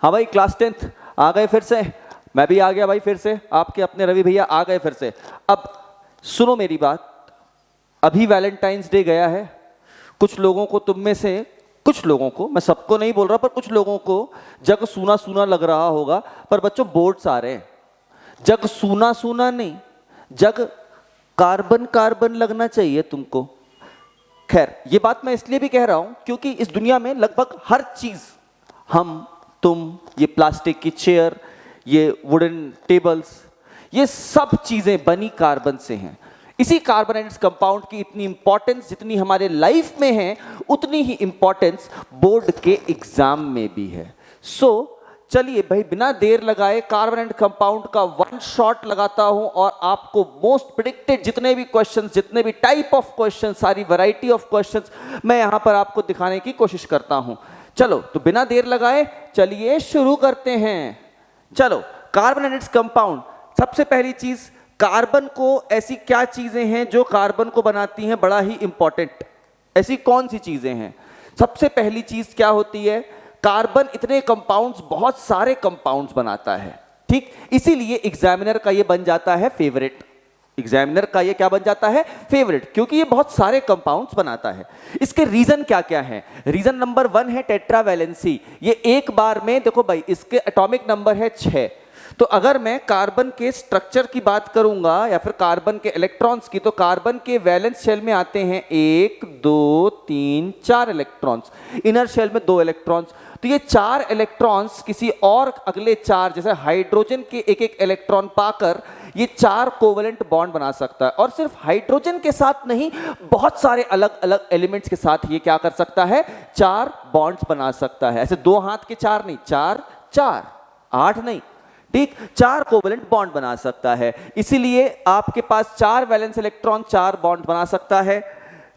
हाँ भाई, class 10th आ गए फिर से। मैं भी आ गया भाई फिर से, आपके अपने रवि भैया आ गए फिर से। अब सुनो मेरी बात, अभी वैलेंटाइंस डे गया है। कुछ लोगों को, तुम में से कुछ लोगों को, मैं सबको नहीं बोल रहा, पर कुछ लोगों को जग सूना सूना लग रहा होगा। पर बच्चों, बोर्ड्स आ रहे हैं। जग सूना सूना नहीं, जग कार्बन कार्बन लगना चाहिए तुमको। खैर, ये बात मैं इसलिए भी कह रहा हूं क्योंकि इस दुनिया में लगभग हर चीज, हम, तुम, ये प्लास्टिक की चेयर, ये वुडन टेबल्स, ये सब चीजें बनी कार्बन से हैं। इसी कार्बोनेटेड कंपाउंड की इतनी इंपॉर्टेंस जितनी हमारे लाइफ में है, उतनी ही इंपॉर्टेंस बोर्ड के एग्जाम में भी है। सो चलिए भाई, बिना देर लगाए कार्बोनेटेड कंपाउंड का वन शॉट लगाता हूं और आपको मोस्ट प्रेडिक्टेड जितने भी क्वेश्चंस, जितने भी टाइप ऑफ क्वेश्चंस, सारी वैरायटी ऑफ क्वेश्चंस मैं यहां पर आपको दिखाने की कोशिश करता हूं। चलो, तो बिना देर लगाए चलिए शुरू करते हैं। चलो, कार्बोनेटेड कंपाउंड, सबसे पहली चीज, कार्बन को ऐसी क्या चीजें हैं जो कार्बन को बनाती हैं बड़ा ही इंपॉर्टेंट? ऐसी कौन सी चीजें हैं? सबसे पहली चीज क्या होती है? कार्बन इतने कंपाउंड्स, बहुत सारे कंपाउंड्स बनाता है, ठीक। इसीलिए एग्जामिनर का ये बन जाता है फेवरेट। एग्जामिनर का ये क्या बन जाता है? फेवरेट, क्योंकि ये बहुत सारे कंपाउंड्स बनाता है। इसके रीजन क्या क्या है? रीजन नंबर 1 है टेट्रावैलेंसी। ये एक बार में, देखो भाई, इसके एटॉमिक नंबर है 6। तो अगर मैं कार्बन के स्ट्रक्चर की बात करूंगा या फिर कार्बन के इलेक्ट्रॉन्स की, तो कार्बन के वैलेंस शेल में आते हैं 1 2 3 4 इलेक्ट्रॉन्स, इनर शेल में 2 इलेक्ट्रॉन्स। तो ये 4 इलेक्ट्रॉन्स किसी और अगले 4, जैसे हाइड्रोजन के एक एक इलेक्ट्रॉन पाकर ये 4 कोवेलेंट बॉन्ड बना सकता है। और सिर्फ हाइड्रोजन के साथ नहीं, बहुत सारे अलग अलग एलिमेंट्स के साथ ये क्या कर सकता है? 4 बॉन्ड्स बना सकता है। ऐसे 2 हाथ के 4 नहीं, 4 4, 8 नहीं, ठीक, 4 कोवेलेंट बॉन्ड बना सकता है। इसीलिए आपके पास 4 वैलेंस इलेक्ट्रॉन 4 बॉन्ड बना सकता है।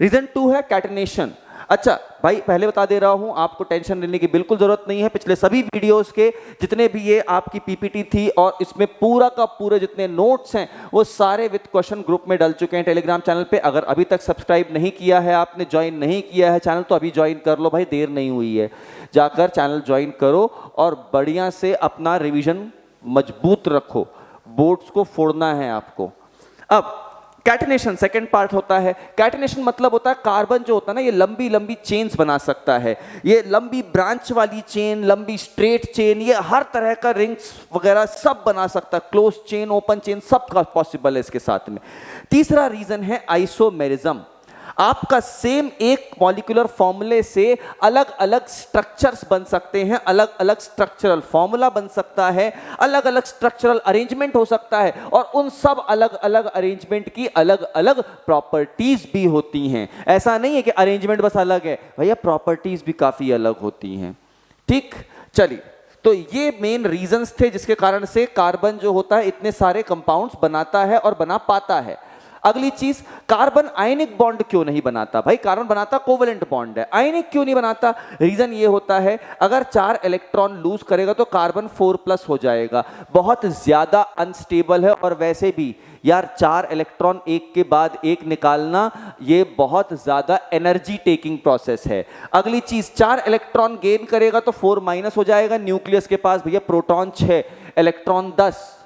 रीजन 2 है कैटनेशन। अच्छा भाई, पहले बता दे रहा हूं, आपको टेंशन लेने की बिल्कुल जरूरत नहीं है। पिछले सभी वीडियोस के जितने भी ये आपकी पीपीटी थी और इसमें पूरा का पूरे जितने नोट्स हैं, वो सारे विद क्वेश्चन ग्रुप में डल चुके हैं टेलीग्राम चैनल पे। अगर अभी तक सब्सक्राइब नहीं किया है, आपने ज्वाइन नहीं किया है चैनल, तो अभी ज्वाइन कर लो भाई, देर नहीं हुई है। जाकर चैनल ज्वाइन करो और बढ़िया से अपना रिविजन मजबूत रखो। बोर्ड्स को फोड़ना है आपको। अब कैटनेशन सेकंड पार्ट होता है। कैटनेशन मतलब होता है कार्बन जो होता है ना, ये लंबी लंबी चेन्स बना सकता है। ये लंबी ब्रांच वाली चेन, लंबी स्ट्रेट चेन, ये हर तरह का रिंग्स वगैरह सब बना सकता है। क्लोज चेन, ओपन चेन, सब का पॉसिबल है इसके साथ में। तीसरा रीजन है आइसोमेरिज्म। आपका सेम एक मॉलिक्यूलर फॉर्मूले से अलग अलग स्ट्रक्चर्स बन सकते हैं, अलग अलग स्ट्रक्चरल फॉर्मूला बन सकता है, अलग अलग स्ट्रक्चरल अरेंजमेंट हो सकता है, और उन सब अलग अलग अरेंजमेंट की अलग अलग प्रॉपर्टीज भी होती हैं। ऐसा नहीं है कि अरेंजमेंट बस अलग है भैया, प्रॉपर्टीज भी काफी अलग होती हैं, ठीक। चलिए, तो ये मेन रीजंस थे जिसके कारण से कार्बन जो होता है इतने सारे कंपाउंड्स बनाता है और बना पाता है। अगली चीज, कार्बन आयनिक बॉन्ड क्यों नहीं बनाता? भाई कार्बन बनाता कोवेलेंट बॉन्ड है, आयनिक क्यों नहीं बनाता? रीजन ये होता है, अगर 4 इलेक्ट्रॉन लूज करेगा तो कार्बन 4+ हो जाएगा, बहुत ज्यादा अनस्टेबल है। और वैसे भी यार 4 इलेक्ट्रॉन एक के बाद एक निकालना, ये बहुत ज्यादा एनर्जी टेकिंग प्रोसेस है। अगली चीज, 4 इलेक्ट्रॉन गेन करेगा तो 4- हो जाएगा। न्यूक्लियस के पास भैया प्रोटॉन 6, इलेक्ट्रॉन 10,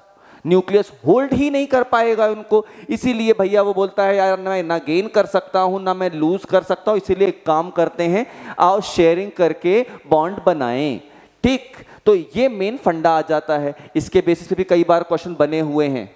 न्यूक्लियस होल्ड ही नहीं कर पाएगा उनको। इसीलिए भैया वो बोलता है यार मैं ना गेन कर सकता हूं ना मैं लूज कर सकता हूं, इसीलिए एक काम करते हैं, आओ शेयरिंग करके बॉन्ड बनाएं, ठीक। तो ये मेन फंडा आ जाता है। इसके बेसिस पे भी कई बार क्वेश्चन बने हुए हैं।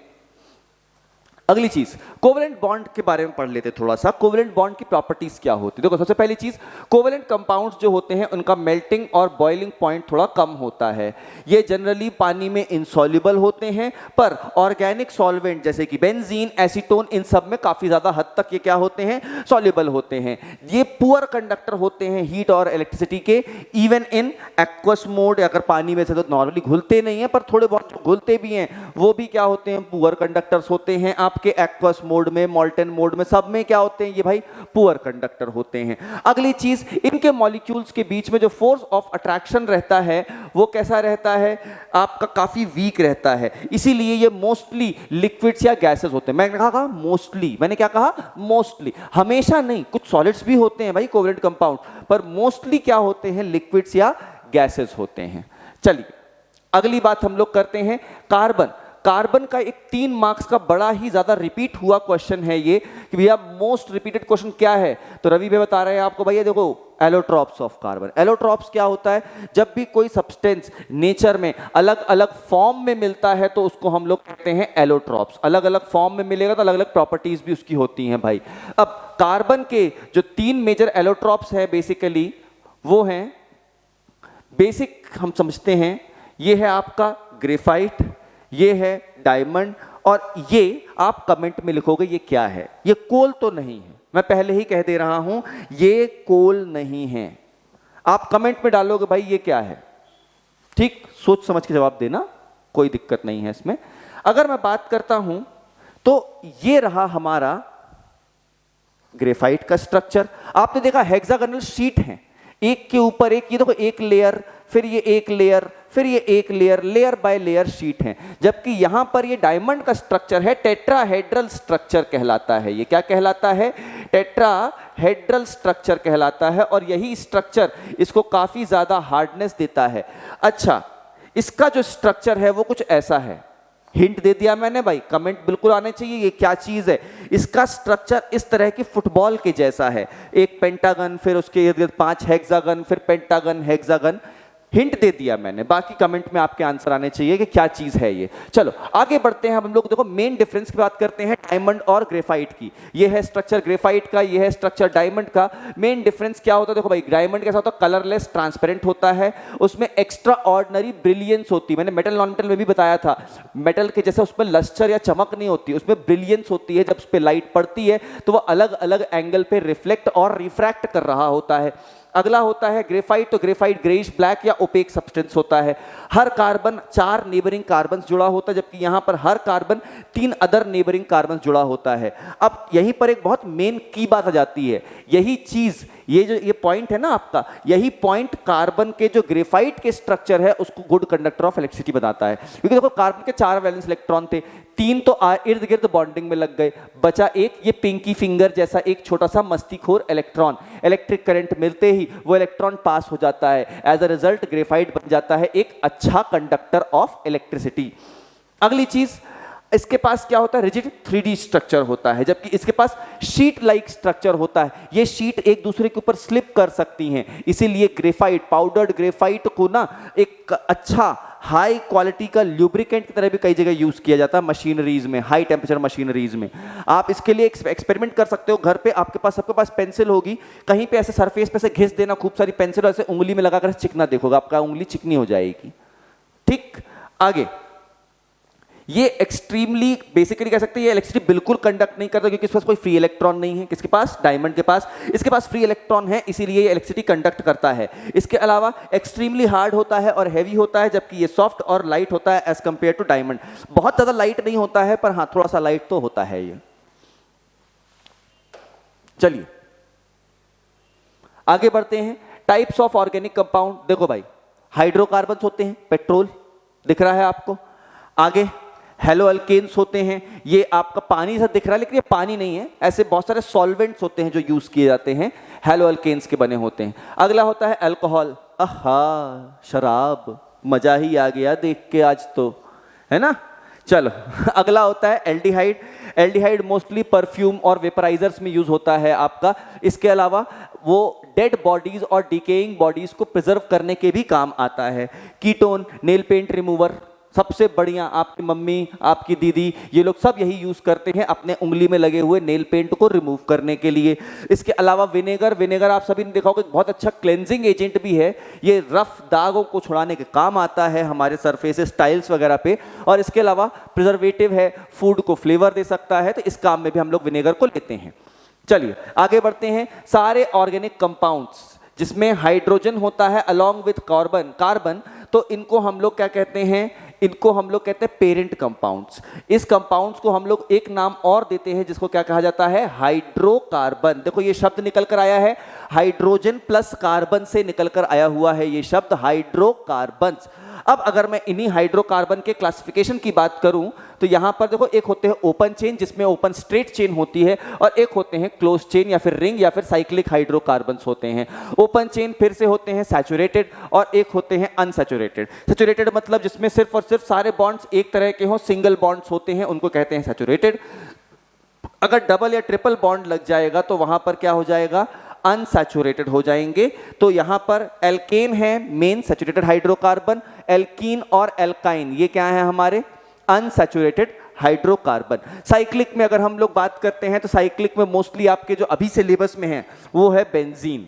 अगली चीज, कोवेलेंट बॉन्ड के बारे में पढ़ लेते थोड़ा सा। कोवेलेंट बॉन्ड की प्रॉपर्टीज क्या होती है? देखो, सबसे पहली चीज, कोवेलेंट कंपाउंड्स जो होते हैं उनका मेल्टिंग और बॉइलिंग पॉइंट थोड़ा कम होता है। ये जनरली पानी में इनसॉल्युबल होते हैं, पर ऑर्गेनिक सॉल्वेंट जैसे कि बेंजीन, एसीटोन, इन सब में काफी ज्यादा हद तक ये क्या होते हैं? सॉल्युबल होते हैं। ये पुअर कंडक्टर होते हैं हीट और इलेक्ट्रिसिटी के, इवन इन एक्वस मोड। अगर पानी में से तो नॉर्मली घुलते नहीं है, पर थोड़े बहुत जो घुलते भी हैं वो भी क्या होते हैं? पुअर कंडक्टर्स होते हैं। आप के एक्वस मोड में, मोल्टन मोड में, सब में क्या होते हैं? ये भाई पुअर कंडक्टर होते हैं। अगली चीज, इनके मॉलिक्यूल्स के बीच में जो फोर्स ऑफ अट्रैक्शन रहता है वो कैसा रहता है? आपका काफी वीक रहता है। इसीलिए ये मोस्टली लिक्विड्स या गैसेस होते हैं। मैंने कहा मोस्टली, मैंने क्या कहा? मोस्टली, हमेशा नहीं, कुछ सॉलिड्स भी होते हैं भाई कोवेलेंट कंपाउंड, पर मोस्टली क्या होते हैं? लिक्विड्स या गैसेस होते हैं। चलिए अगली बात हम लोग करते हैं कार्बन। कार्बन का एक 3 मार्क्स का बड़ा ही ज्यादा रिपीट हुआ क्वेश्चन है ये कि भैया मोस्ट रिपीटेड क्वेश्चन क्या है, तो रवि भाई बता रहे हैं आपको, भैया देखो एलोट्रॉप्स ऑफ कार्बन। एलोट्रॉप्स क्या होता है, जब भी कोई सब्सटेंस नेचर में अलग अलग फॉर्म में मिलता है तो उसको हम लोग कहते हैं एलोट्रॉप्स। अलग अलग फॉर्म में मिलेगा तो अलग अलग प्रॉपर्टीज भी उसकी होती हैं भाई। अब कार्बन के जो 3 मेजर एलोट्रॉप्स हैं बेसिकली वो हैं, बेसिक हम समझते हैं, ये है आपका ग्रेफाइट, ये है डायमंड, और ये आप कमेंट में लिखोगे ये क्या है। ये कोल तो नहीं है, मैं पहले ही कह दे रहा हूं ये कोल नहीं है। आप कमेंट में डालोगे भाई ये क्या है, ठीक, सोच समझ के जवाब देना, कोई दिक्कत नहीं है इसमें। अगर मैं बात करता हूं तो ये रहा हमारा ग्रेफाइट का स्ट्रक्चर। आपने देखा हेक्सागोनल शीट है, एक के ऊपर एक, ये देखो एक लेयर, फिर ये एक लेयर, फिर ये एक layer, layer by layer sheet है। जबकि यहां पर ये डायमंड का स्ट्रक्चर है, टेट्राहेड्रल स्ट्रक्चर कहलाता है। ये क्या कहलाता है, टेट्राहेड्रल स्ट्रक्चर कहलाता है, और यही स्ट्रक्चर इसको काफी ज्यादा हार्डनेस देता है। अच्छा, इसका जो स्ट्रक्चर है वो कुछ ऐसा है, हिंट दे दिया मैंने भाई, कमेंट बिल्कुल आने चाहिए ये क्या चीज है। इसका स्ट्रक्चर इस तरह की फुटबॉल के जैसा है, एक पेंटागन, फिर उसके इर्द गिर्द 5 हेक्सागन, फिर पेंटागन, हेक्सागन। हिंट दे दिया मैंने, बाकी कमेंट में आपके आंसर आने चाहिए कि क्या चीज है ये। चलो आगे बढ़ते हैं, हम लोग देखो मेन डिफरेंस की बात करते हैं डायमंड और ग्रेफाइट की। ये है स्ट्रक्चर ग्रेफाइट का, ये है स्ट्रक्चर डायमंड का। मेन डिफरेंस क्या होता है, देखो भाई डायमंड कैसा होता है, कलरलेस ट्रांसपेरेंट होता है, उसमें एक्स्ट्रा ऑर्डिनरी ब्रिलियंस होती है। मैंने मेटल नॉन मेटल में भी बताया था, मेटल के जैसे उसमें लस्टर या चमक नहीं होती, उसमें ब्रिलियंस होती है। जब उस पर लाइट पड़ती है तो वह अलग अलग एंगल पे रिफ्लेक्ट और रिफ्रैक्ट कर रहा होता है। अगला होता है ग्रेफाइट, तो ग्रेफाइट ग्रेइश ब्लैक या ओपेक सब्सटेंस होता है। हर कार्बन 4 नेबरिंग कार्बन जुड़ा होता है, जबकि यहां पर हर कार्बन 3 अदर नेबरिंग कार्बन जुड़ा होता है। अब यहीं पर एक बहुत मेन की बात आ जाती है, यही चीज, ये जो ये पॉइंट है ना आपका, यही पॉइंट कार्बन के जो ग्रेफाइट के स्ट्रक्चर है उसको गुड कंडक्टर ऑफ इलेक्ट्रिसिटी बताता है। क्योंकि देखो कार्बन के 4 वैलेंस इलेक्ट्रॉन थे, 3 तो इर्द गिर्द बॉन्डिंग में लग गए, बचा एक ये पिंकी फिंगर जैसा एक छोटा सा मस्तीखोर इलेक्ट्रॉन। इलेक्ट्रिक करंट मिलते ही वो इलेक्ट्रॉन पास हो जाता है, एज अ रिजल्ट ग्रेफाइट बन जाता है एक अच्छा कंडक्टर ऑफ इलेक्ट्रिसिटी। अगली चीज, इसके पास क्या होता है, रिजिड 3D स्ट्रक्चर होता है, जबकि इसके पास शीट लाइक स्ट्रक्चर होता है। ये शीट एक दूसरे के ऊपर स्लिप कर सकती हैं, इसीलिए ग्रेफाइट, पाउडर्ड ग्रेफाइट को ना एक अच्छा हाई क्वालिटी का ल्यूब्रिकेंट की तरह भी कई जगह यूज किया जाता है मशीनरीज में, हाई टेम्परेचर मशीनरीज में। आप इसके लिए एक्सपेरिमेंट कर सकते हो घर पे, आपके पास सबके पास पेंसिल होगी, कहीं पे ऐसे सरफेस पे से घिस देना खूब सारी पेंसिल, ऐसे उंगली में लगाकर चिकना देखोगे, आपका उंगली चिकनी हो जाएगी। ठीक, आगे ये एक्सट्रीमली बेसिकली कह सकते हैं ये इलेक्ट्रिसिटी बिल्कुल कंडक्ट नहीं करता, क्योंकि इसके पास कोई फ्री इलेक्ट्रॉन नहीं है। किसके पास, डायमंड के पास। इसके पास फ्री इलेक्ट्रॉन है, इसीलिए ये इलेक्ट्रिसिटी कंडक्ट करता है। इसके अलावा एक्सट्रीमली हार्ड होता है और हैवी होता है, जबकि ये सॉफ्ट और लाइट होता है एज कंपेयर टू डायमंड। बहुत ज्यादा लाइट नहीं होता है, पर हाँ थोड़ा सा लाइट तो होता है ये। चलिए आगे बढ़ते हैं, टाइप्स ऑफ ऑर्गेनिक कंपाउंड। देखो भाई हाइड्रोकार्बन्स होते हैं, पेट्रोल दिख रहा है आपको। आगे हेलो अल्केन्स होते हैं, ये आपका पानी सा दिख रहा है लेकिन ये पानी नहीं है, ऐसे बहुत सारे सॉल्वेंट्स होते हैं जो यूज किए जाते हैं, हेलो अल्केन्स के बने होते हैं। अगला होता है अल्कोहल, आहा शराब, मजा ही आ गया देख के आज तो, है ना। चलो अगला होता है एल्डिहाइड। एल्डिहाइड मोस्टली परफ्यूम और वेपराइजर्स में यूज होता है आपका। इसके अलावा वो डेड बॉडीज और डिकेइंग बॉडीज को प्रिजर्व करने के भी काम आता है। कीटोन, नेल पेंट रिमूवर, सबसे बढ़िया आपकी मम्मी, आपकी दीदी, ये लोग सब यही यूज करते हैं अपने उंगली में लगे हुए नेल पेंट को रिमूव करने के लिए। इसके अलावा विनेगर, विनेगर आप सभी ने देखा होगा बहुत अच्छा क्लेंजिंग एजेंट भी है, ये रफ दागों को छुड़ाने के काम आता है हमारे सरफेसेस, टाइल्स वगैरह पे। और इसके अलावा प्रिजर्वेटिव है, फूड को फ्लेवर दे सकता है, तो इस काम में भी हम लोग विनेगर को लेते हैं। चलिए आगे बढ़ते हैं, सारे ऑर्गेनिक कंपाउंड्स जिसमें हाइड्रोजन होता है अलॉन्ग विथ कार्बन, तो इनको हम लोग क्या कहते हैं, इनको हम लोग कहते हैं पेरेंट कंपाउंड्स। इस कंपाउंड्स को हम लोग एक नाम और देते हैं जिसको क्या कहा जाता है, हाइड्रोकार्बन। देखो ये शब्द निकल कर आया है, हाइड्रोजन प्लस कार्बन से निकल कर आया हुआ है ये शब्द हाइड्रोकार्बन्स। अब अगर मैं इन्हीं हाइड्रोकार्बन के क्लासिफिकेशन की बात करूं तो यहां पर देखो, एक होते हैं ओपन चेन जिसमें ओपन स्ट्रेट चेन होती है, और एक होते हैं क्लोज चेन या फिर रिंग या फिर साइक्लिक हाइड्रोकार्बन्स होते हैं। ओपन चेन फिर से होते हैं सैचुरेटेड और एक होते हैं अनसैचुरेटेड। सैचुरेटेड मतलब जिसमें सिर्फ और सिर्फ सारे बॉन्ड्स एक तरह के हों, सिंगल बॉन्ड्स होते हैं, उनको कहते हैं सैचुरेटेड। अगर डबल या ट्रिपल बॉन्ड लग जाएगा तो वहां पर क्या हो जाएगा, अनसैचुरेटेड हो जाएंगे। तो यहां पर एल्केन है मेन सैचुरेटेड हाइड्रोकार्बन, एल्कीन और एल्काइन ये क्या है हमारे अनसैचुरेटेड हाइड्रोकार्बन। साइक्लिक में अगर हम लोग बात करते हैं तो साइक्लिक में मोस्टली आपके जो अभी सिलेबस में है वो है बेंजीन,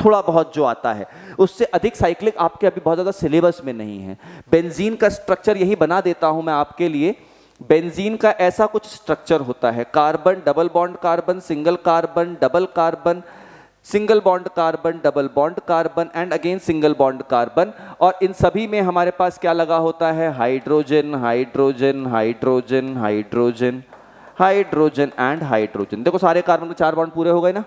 थोड़ा बहुत जो आता है, उससे अधिक साइक्लिक आपके अभी बहुत ज्यादा सिलेबस में नहीं है। बेंजीन का स्ट्रक्चर यही बना देता हूं मैं आपके लिए। बेंजीन का ऐसा कुछ स्ट्रक्चर होता है, carbon, double bond carbon, single carbon, double carbon, single bond carbon, double bond carbon and again single bond carbon, और इन सभी में हमारे पास क्या लगा होता है, hydrogen, hydrogen, hydrogen, hydrogen, hydrogen and hydrogen. देखो सारे कार्बन के 4 बॉन्ड पूरे हो गए ना,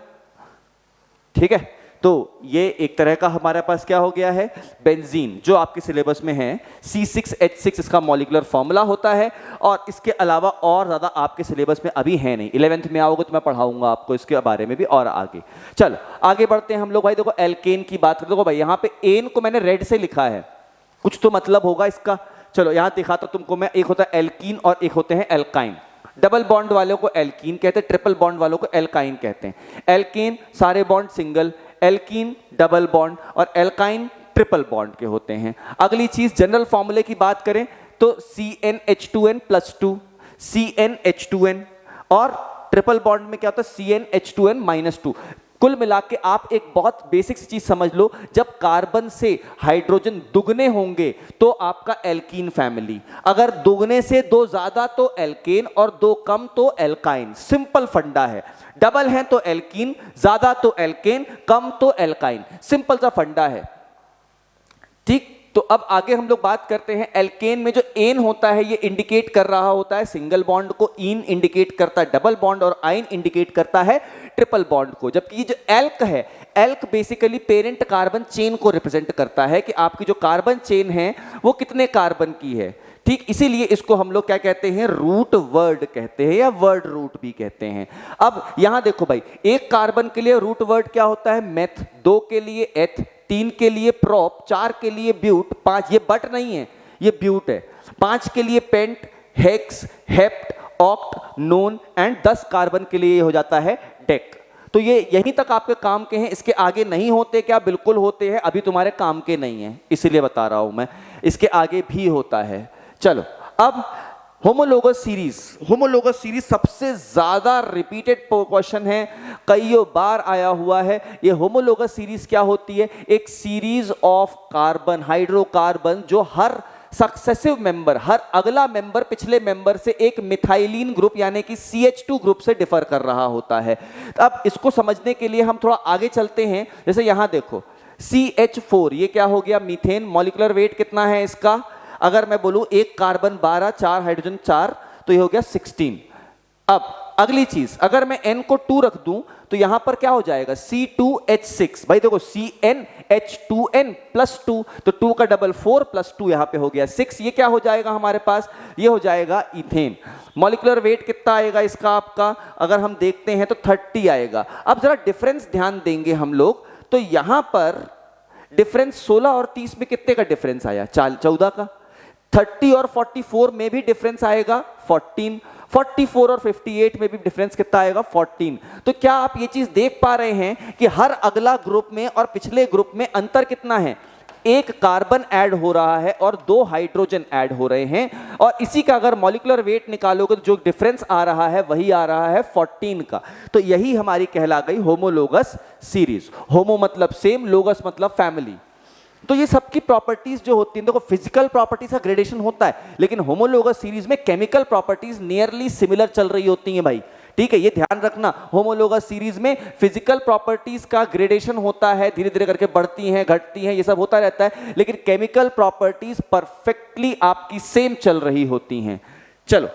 ठीक है। तो ये एक तरह का हमारे पास क्या हो गया है, बेंजीन, जो आपके सिलेबस में है C6H6 इसका मॉलिक्यूलर फॉर्मूला होता है, और इसके अलावा और ज्यादा आपके सिलेबस में अभी है नहीं। 11th में आओगे तो मैं पढ़ाऊंगा आपको इसके बारे में भी और आगे। चलो आगे बढ़ते हैं हम लोग भाई। देखो एल्केन की बात करते, देखो भाई यहाँ पे एन को मैंने रेड से लिखा है, कुछ तो मतलब होगा इसका। चलो यहाँ दिखाता हूं तुमको मैं, एक होता है एल्कीन और एक होते हैं एल्काइन। डबल बॉन्ड वालों को एल्कीन कहते हैं, ट्रिपल बॉन्ड वालों को एल्काइन कहते हैं। एल्कीन सारे bond single, alkene double bond और एल्काइन ट्रिपल बॉन्ड के होते हैं। अगली चीज जनरल फॉर्मूले की बात करें तो CnH2n+2, CnH2n, और ट्रिपल बॉन्ड में क्या होता है CnH2n-2। कुल मिला के आप एक बहुत बेसिक चीज समझ लो, जब कार्बन से हाइड्रोजन दुगने होंगे तो आपका एल्कीन फैमिली, अगर दुगने से 2 ज्यादा तो एल्केन और 2 कम तो एल्काइन। सिंपल फंडा है, डबल है तो एल्कीन, ज्यादा तो एल्केन, कम तो एल्काइन, सिंपल सा फंडा है, ठीक। तो अब आगे हम लोग बात करते हैं एल्केन में जो एन होता है ये इंडिकेट कर रहा होता है सिंगल बॉन्ड को, इन इंडिकेट करता है डबल बॉन्ड और आइन इंडिकेट करता है ट्रिपल बॉन्ड को। जबकि ये जो एल्क है, elk basically parent carbon chain को रिप्रेजेंट करता है कि आपकी जो कार्बन चेन है वो कितने कार्बन की है, ठीक। इसीलिए इसको हम लोग क्या कहते हैं, रूट वर्ड कहते हैं या वर्ड रूट भी कहते हैं। अब यहां देखो भाई, एक कार्बन के लिए रूट वर्ड क्या होता है, मेथ, 2 के लिए एथ, 3 के लिए प्रोप, 4 के लिए ब्यूट, 5 ये बट नहीं है ये ब्यूट है, 5 के लिए pent, hex, hept, oct, non and 10 carbon के लिए हो जाता है डेक। तो ये यहीं तक आपके काम के हैं, इसके आगे नहीं होते क्या, बिल्कुल होते हैं, अभी तुम्हारे काम के नहीं है इसीलिए बता रहा हूं मैं, इसके आगे भी होता है। चलो अब होमोलोगस सीरीज, होमोलोगस सीरीज सबसे ज्यादा रिपीटेड क्वेश्चन है, कईयों बार आया हुआ है। ये होमोलोगस सीरीज क्या होती है, एक सीरीज ऑफ कार्बन, हाइड्रोकार्बन जो हर सक्सेसिव मेंबर, हर अगला मेंबर पिछले मेंबर से एक मिथाइलिन ग्रुप यानी कि CH2 ग्रुप से डिफर कर रहा होता है। अब इसको समझने के लिए हम थोड़ा आगे चलते हैं। जैसे यहां देखो CH4 ये क्या हो गया, मीथेन, मॉलिक्यूलर वेट कितना है इसका, अगर मैं बोलूं एक कार्बन 12, 4 हाइड्रोजन 4, तो ये हो गया 16। अब अगली चीज, अगर मैं N को 2 रख दूं तो यहां पर क्या हो जाएगा C2H6। भाई देखो CnH2n+2, तो 2 का डबल 4 + 2 यहां पे हो गया 6। ये क्या हो जाएगा हमारे पास, ये हो जाएगा इथेन। मॉलिक्यूलर वेट कितना आएगा इसका आपका, अगर हम देखते हैं तो 30 आएगा। अब जरा डिफरेंस ध्यान देंगे हम लोग, तो यहां पर डिफरेंस 16 और 30 में कितने का डिफरेंस आया, 14 का। 30 और 44 में भी डिफरेंस आएगा 14, 44 और 58 में भी डिफरेंस कितना आएगा 14। तो क्या आप ये चीज देख पा रहे हैं कि हर अगला ग्रुप में और पिछले ग्रुप में अंतर कितना है, एक कार्बन ऐड हो रहा है और 2 हाइड्रोजन ऐड हो रहे हैं, और इसी का अगर मॉलिक्यूलर वेट निकालोगे तो जो डिफरेंस आ रहा है वही आ रहा है 14 का। तो यही हमारी कहला गई होमोलोगस सीरीज। होमो मतलब सेम, लोगस मतलब फैमिली। तो ये सबकी प्रॉपर्टीज जो होती हैं, देखो फिजिकल प्रॉपर्टीज का ग्रेडेशन होता है, लेकिन होमोलोगस सीरीज में केमिकल प्रॉपर्टीज नियरली सिमिलर चल रही होती हैं भाई, ठीक है। ये ध्यान रखना, होमोलोगस सीरीज में फिजिकल प्रॉपर्टीज का ग्रेडेशन होता है, धीरे धीरे करके बढ़ती हैं, घटती हैं, ये सब होता रहता है, लेकिन केमिकल प्रॉपर्टीज परफेक्टली आपकी सेम चल रही होती हैं। चलो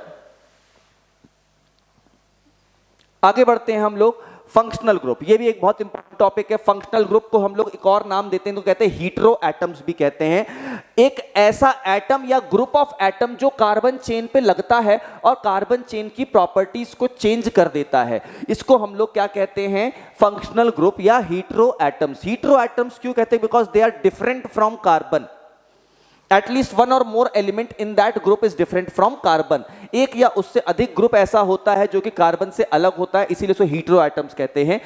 आगे बढ़ते हैं हम लोग। फंक्शनल ग्रुप, ये भी एक बहुत इंपॉर्टेंट टॉपिक है। फंक्शनल ग्रुप को हम लोग एक और नाम देते हैं तो कहते हैं हीटेरो एटम्स भी कहते हैं। एक ऐसा एटम या ग्रुप ऑफ एटम जो कार्बन चेन पे लगता है और कार्बन चेन की प्रॉपर्टीज को चेंज कर देता है, इसको हम लोग क्या कहते हैं? फंक्शनल ग्रुप या हीटेरो एटम्स। हीटेरो एटम्स क्यों कहते हैं? Because they are different from carbon. At least one or more element in that group is different from carbon। एक या उससे अधिक ग्रुप ऐसा होता है जो कि कार्बन से अलग होता है, इसीलिए उसको हीटेरो एटम्स कहते हैं।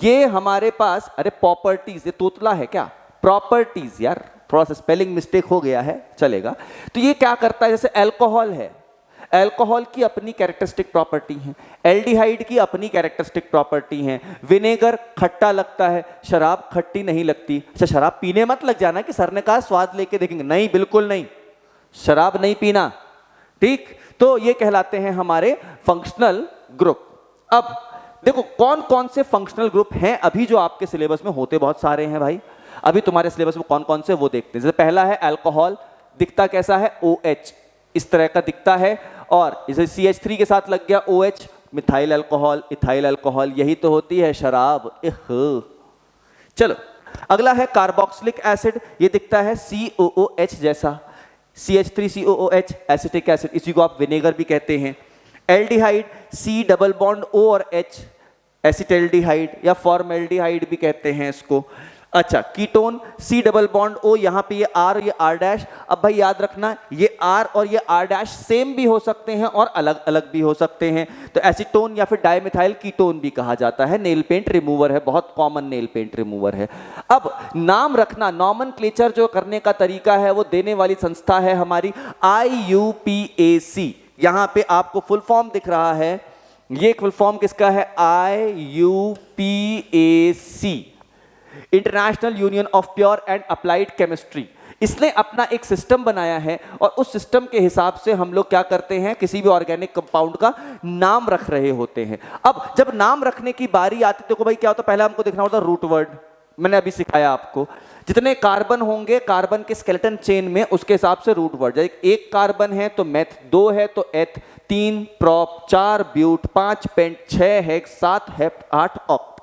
ये हमारे पास, अरे प्रॉपर्टीज, ये तोतला है क्या? प्रॉपर्टीज यार, थोड़ा सा स्पेलिंग मिस्टेक हो गया है, चलेगा। तो ये क्या करता है? जैसे अल्कोहल है, अल्कोहल की अपनी कैरेक्टरिस्टिक प्रॉपर्टी है, एल्डिहाइड की अपनी कैरेक्टरिस्टिक प्रॉपर्टी है। विनेगर खट्टा लगता है, शराब खट्टी नहीं लगती। अच्छा, शराब पीने मत लग जाना कि सर ने कहा स्वाद लेके देखेंगे, नहीं, बिल्कुल नहीं, शराब नहीं पीना, ठीक। तो ये कहलाते हैं हमारे फंक्शनल ग्रुप। अब देखो कौन कौन से फंक्शनल ग्रुप हैं अभी जो आपके सिलेबस में होते बहुत सारे हैं भाई। अभी तुम्हारे सिलेबस में कौन कौन से वो देखते हैं। जैसे पहला है अल्कोहल, दिखता कैसा है? OH, इस तरह का दिखता है। और जैसे CH3 के साथ लग गया OH, methyl alcohol, ethyl alcohol, यही तो होती है शराब। चलो अगला है कार्बोक्सिलिक एसिड, ये दिखता है COOH जैसा, CH3COOH, एसिटिक एसिड, इसी को आप विनेगर भी कहते हैं। Aldehyde C double bond O और H, एसिटेल्डिहाइड या फॉर्मेल्डिहाइड भी कहते हैं इसको। अच्छा, ketone C double bond O, यहाँ पे ये R और ये R डैश। अब भाई याद रखना, ये R और ये R डैश सेम भी हो सकते हैं और अलग अलग भी हो सकते हैं। तो एसीटोन या फिर डाइमिथाइल कीटोन भी कहा जाता है। नेल पेंट रिमूवर है, बहुत कॉमन नेल पेंट रिमूवर है। अब नाम रखना, नॉमेनक्लेचर जो करने का तरीका है वो देने वाली संस्था है हमारी IUPAC। यहाँ पे आपको फुल फॉर्म दिख रहा है, ये फुल फॉर्म किसका है? IUPAC, international union of pure and applied chemistry. इसने अपना एक सिस्टम बनाया है और उस सिस्टम के हिसाब से हम लोग क्या करते हैं, किसी भी ऑर्गेनिक कंपाउंड का नाम रख रहे होते हैं। अब जब नाम रखने की बारी आती है तो भाई क्या होता है? पहले हमको देखना होता है रूट वर्ड। मैंने अभी सिखाया आपको, जितने कार्बन होंगे कार्बन के स्केलेटन चेन में, उसके हिसाब से रूट वर्ड। एक कार्बन है तो मेथ, 2 है तो eth, 3 prop, 4 but, 5 pent, 6 hex, 7 hept, 8 oct.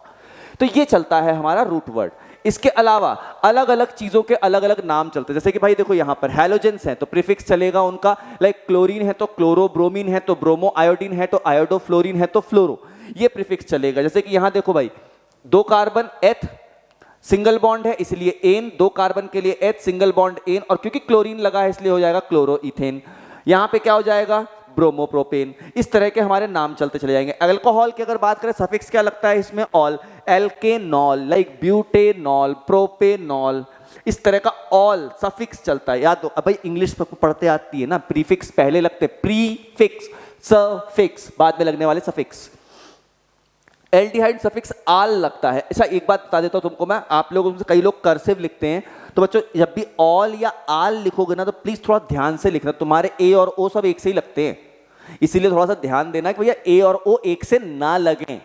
तो ये चलता है हमारा रूट वर्ड। इसके अलावा अलग अलग चीजों के अलग अलग नाम चलते हैं। जैसे कि भाई देखो यहाँ पर हैलोजेंस हैं तो प्रीफिक्स चलेगा उनका, लाइक क्लोरीन है तो क्लोरो, ब्रोमीन है तो ब्रोमो, आयोडीन है तो आयोडो, फ्लोरीन है तो फ्लोरो, ये प्रीफिक्स चलेगा। जैसे कि यहाँ देखो भाई, 2 कार्बन एथ, सिंगल बॉन्ड है इसलिए एन, 2 कार्बन के लिए एथ, सिंगल बॉन्ड एन, और क्योंकि क्लोरीन लगा है इसलिए हो जाएगा क्लोरो इथेन। यहाँ पे क्या हो जाएगा? ब्रोमोप्रोपेन। इस तरह के हमारे नाम चलते चले जाएंगे। अल्कोहल की अगर बात करें, सफिक्स क्या लगता है इसमें? ऑल, एल्केनॉल, लाइक ब्यूटेनॉल, प्रोपेनॉल, इस तरह का ऑल सफिक्स चलता है। याद दो, अब भाई इंग्लिश पढ़ते आती है ना, प्रीफिक्स पहले लगते, प्रीफिक्स, सफिक्स बाद में लगने वाले सफिक्स। एल्डिहाइड सफिक्स आल लगता है। ऐसा एक बात बता देता हूं तुमको मैं, आप लोगों में कई लोग कर्सिव लिखते हैं, तो बच्चों जब भी ऑल या आल लिखोगे ना तो प्लीज थोड़ा ध्यान से लिखना। तुम्हारे ए और ओ सब एक से ही लगते हैं, इसीलिए थोड़ा सा ध्यान देना कि भैया ए और ओ एक से ना लगें,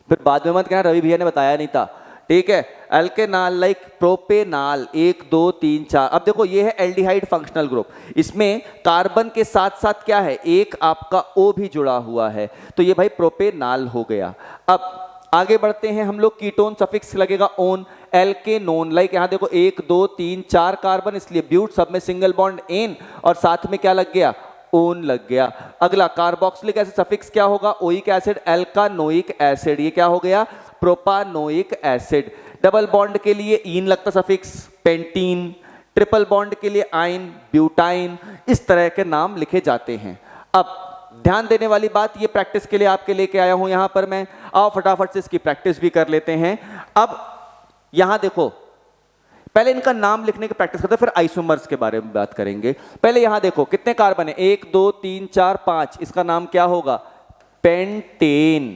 फिर बाद में मत कहना रवि भैया ने बताया नहीं था, ठीक है। एल्केनॉल, लाइक प्रोपेनॉल, 1 2 3 4। अब देखो ये है एल्डिहाइड फंक्शनल ग्रुप, इसमें कार्बन के साथ साथ क्या है, एक आपका O भी जुड़ा हुआ है, तो ये भाई प्रोपेनॉल हो गया। अब आगे बढ़ते हैं हम लोग, कीटोन सफिक्स लगेगा ओन, एल्केनोन, लाइक यहाँ देखो 1 2 3 4 कार्बन, इसलिए ब्यूट, सब में सिंगल बॉन्ड एन, और साथ में क्या लग गया? ओन लग गया। अगला कार्बोक्सिलिक एसिड सफिक्स क्या होगा? ओइक एसिड, एल्कानोइक एसिड, ये क्या हो गया? Propanoic acid. डबल बॉन्ड के लिए ईन लगता सफिक्स, पेंटीन। ट्रिपल बॉन्ड के लिए आइन, ब्यूटाइन। इस तरह के नाम लिखे जाते हैं। अब ध्यान देने वाली बात, ये प्रैक्टिस के लिए आपके लेके आया हूं यहां पर मैं, आओ फटाफट से इसकी प्रैक्टिस भी कर लेते हैं। अब यहां देखो, पहले इनका नाम लिखने की प्रैक्टिस करते हैं, फिर आइसोमर्स के बारे में बात करेंगे। पहले यहां देखो कितने कार्बन है, 1 2 3 4 5, इसका नाम क्या होगा? पेंटेन।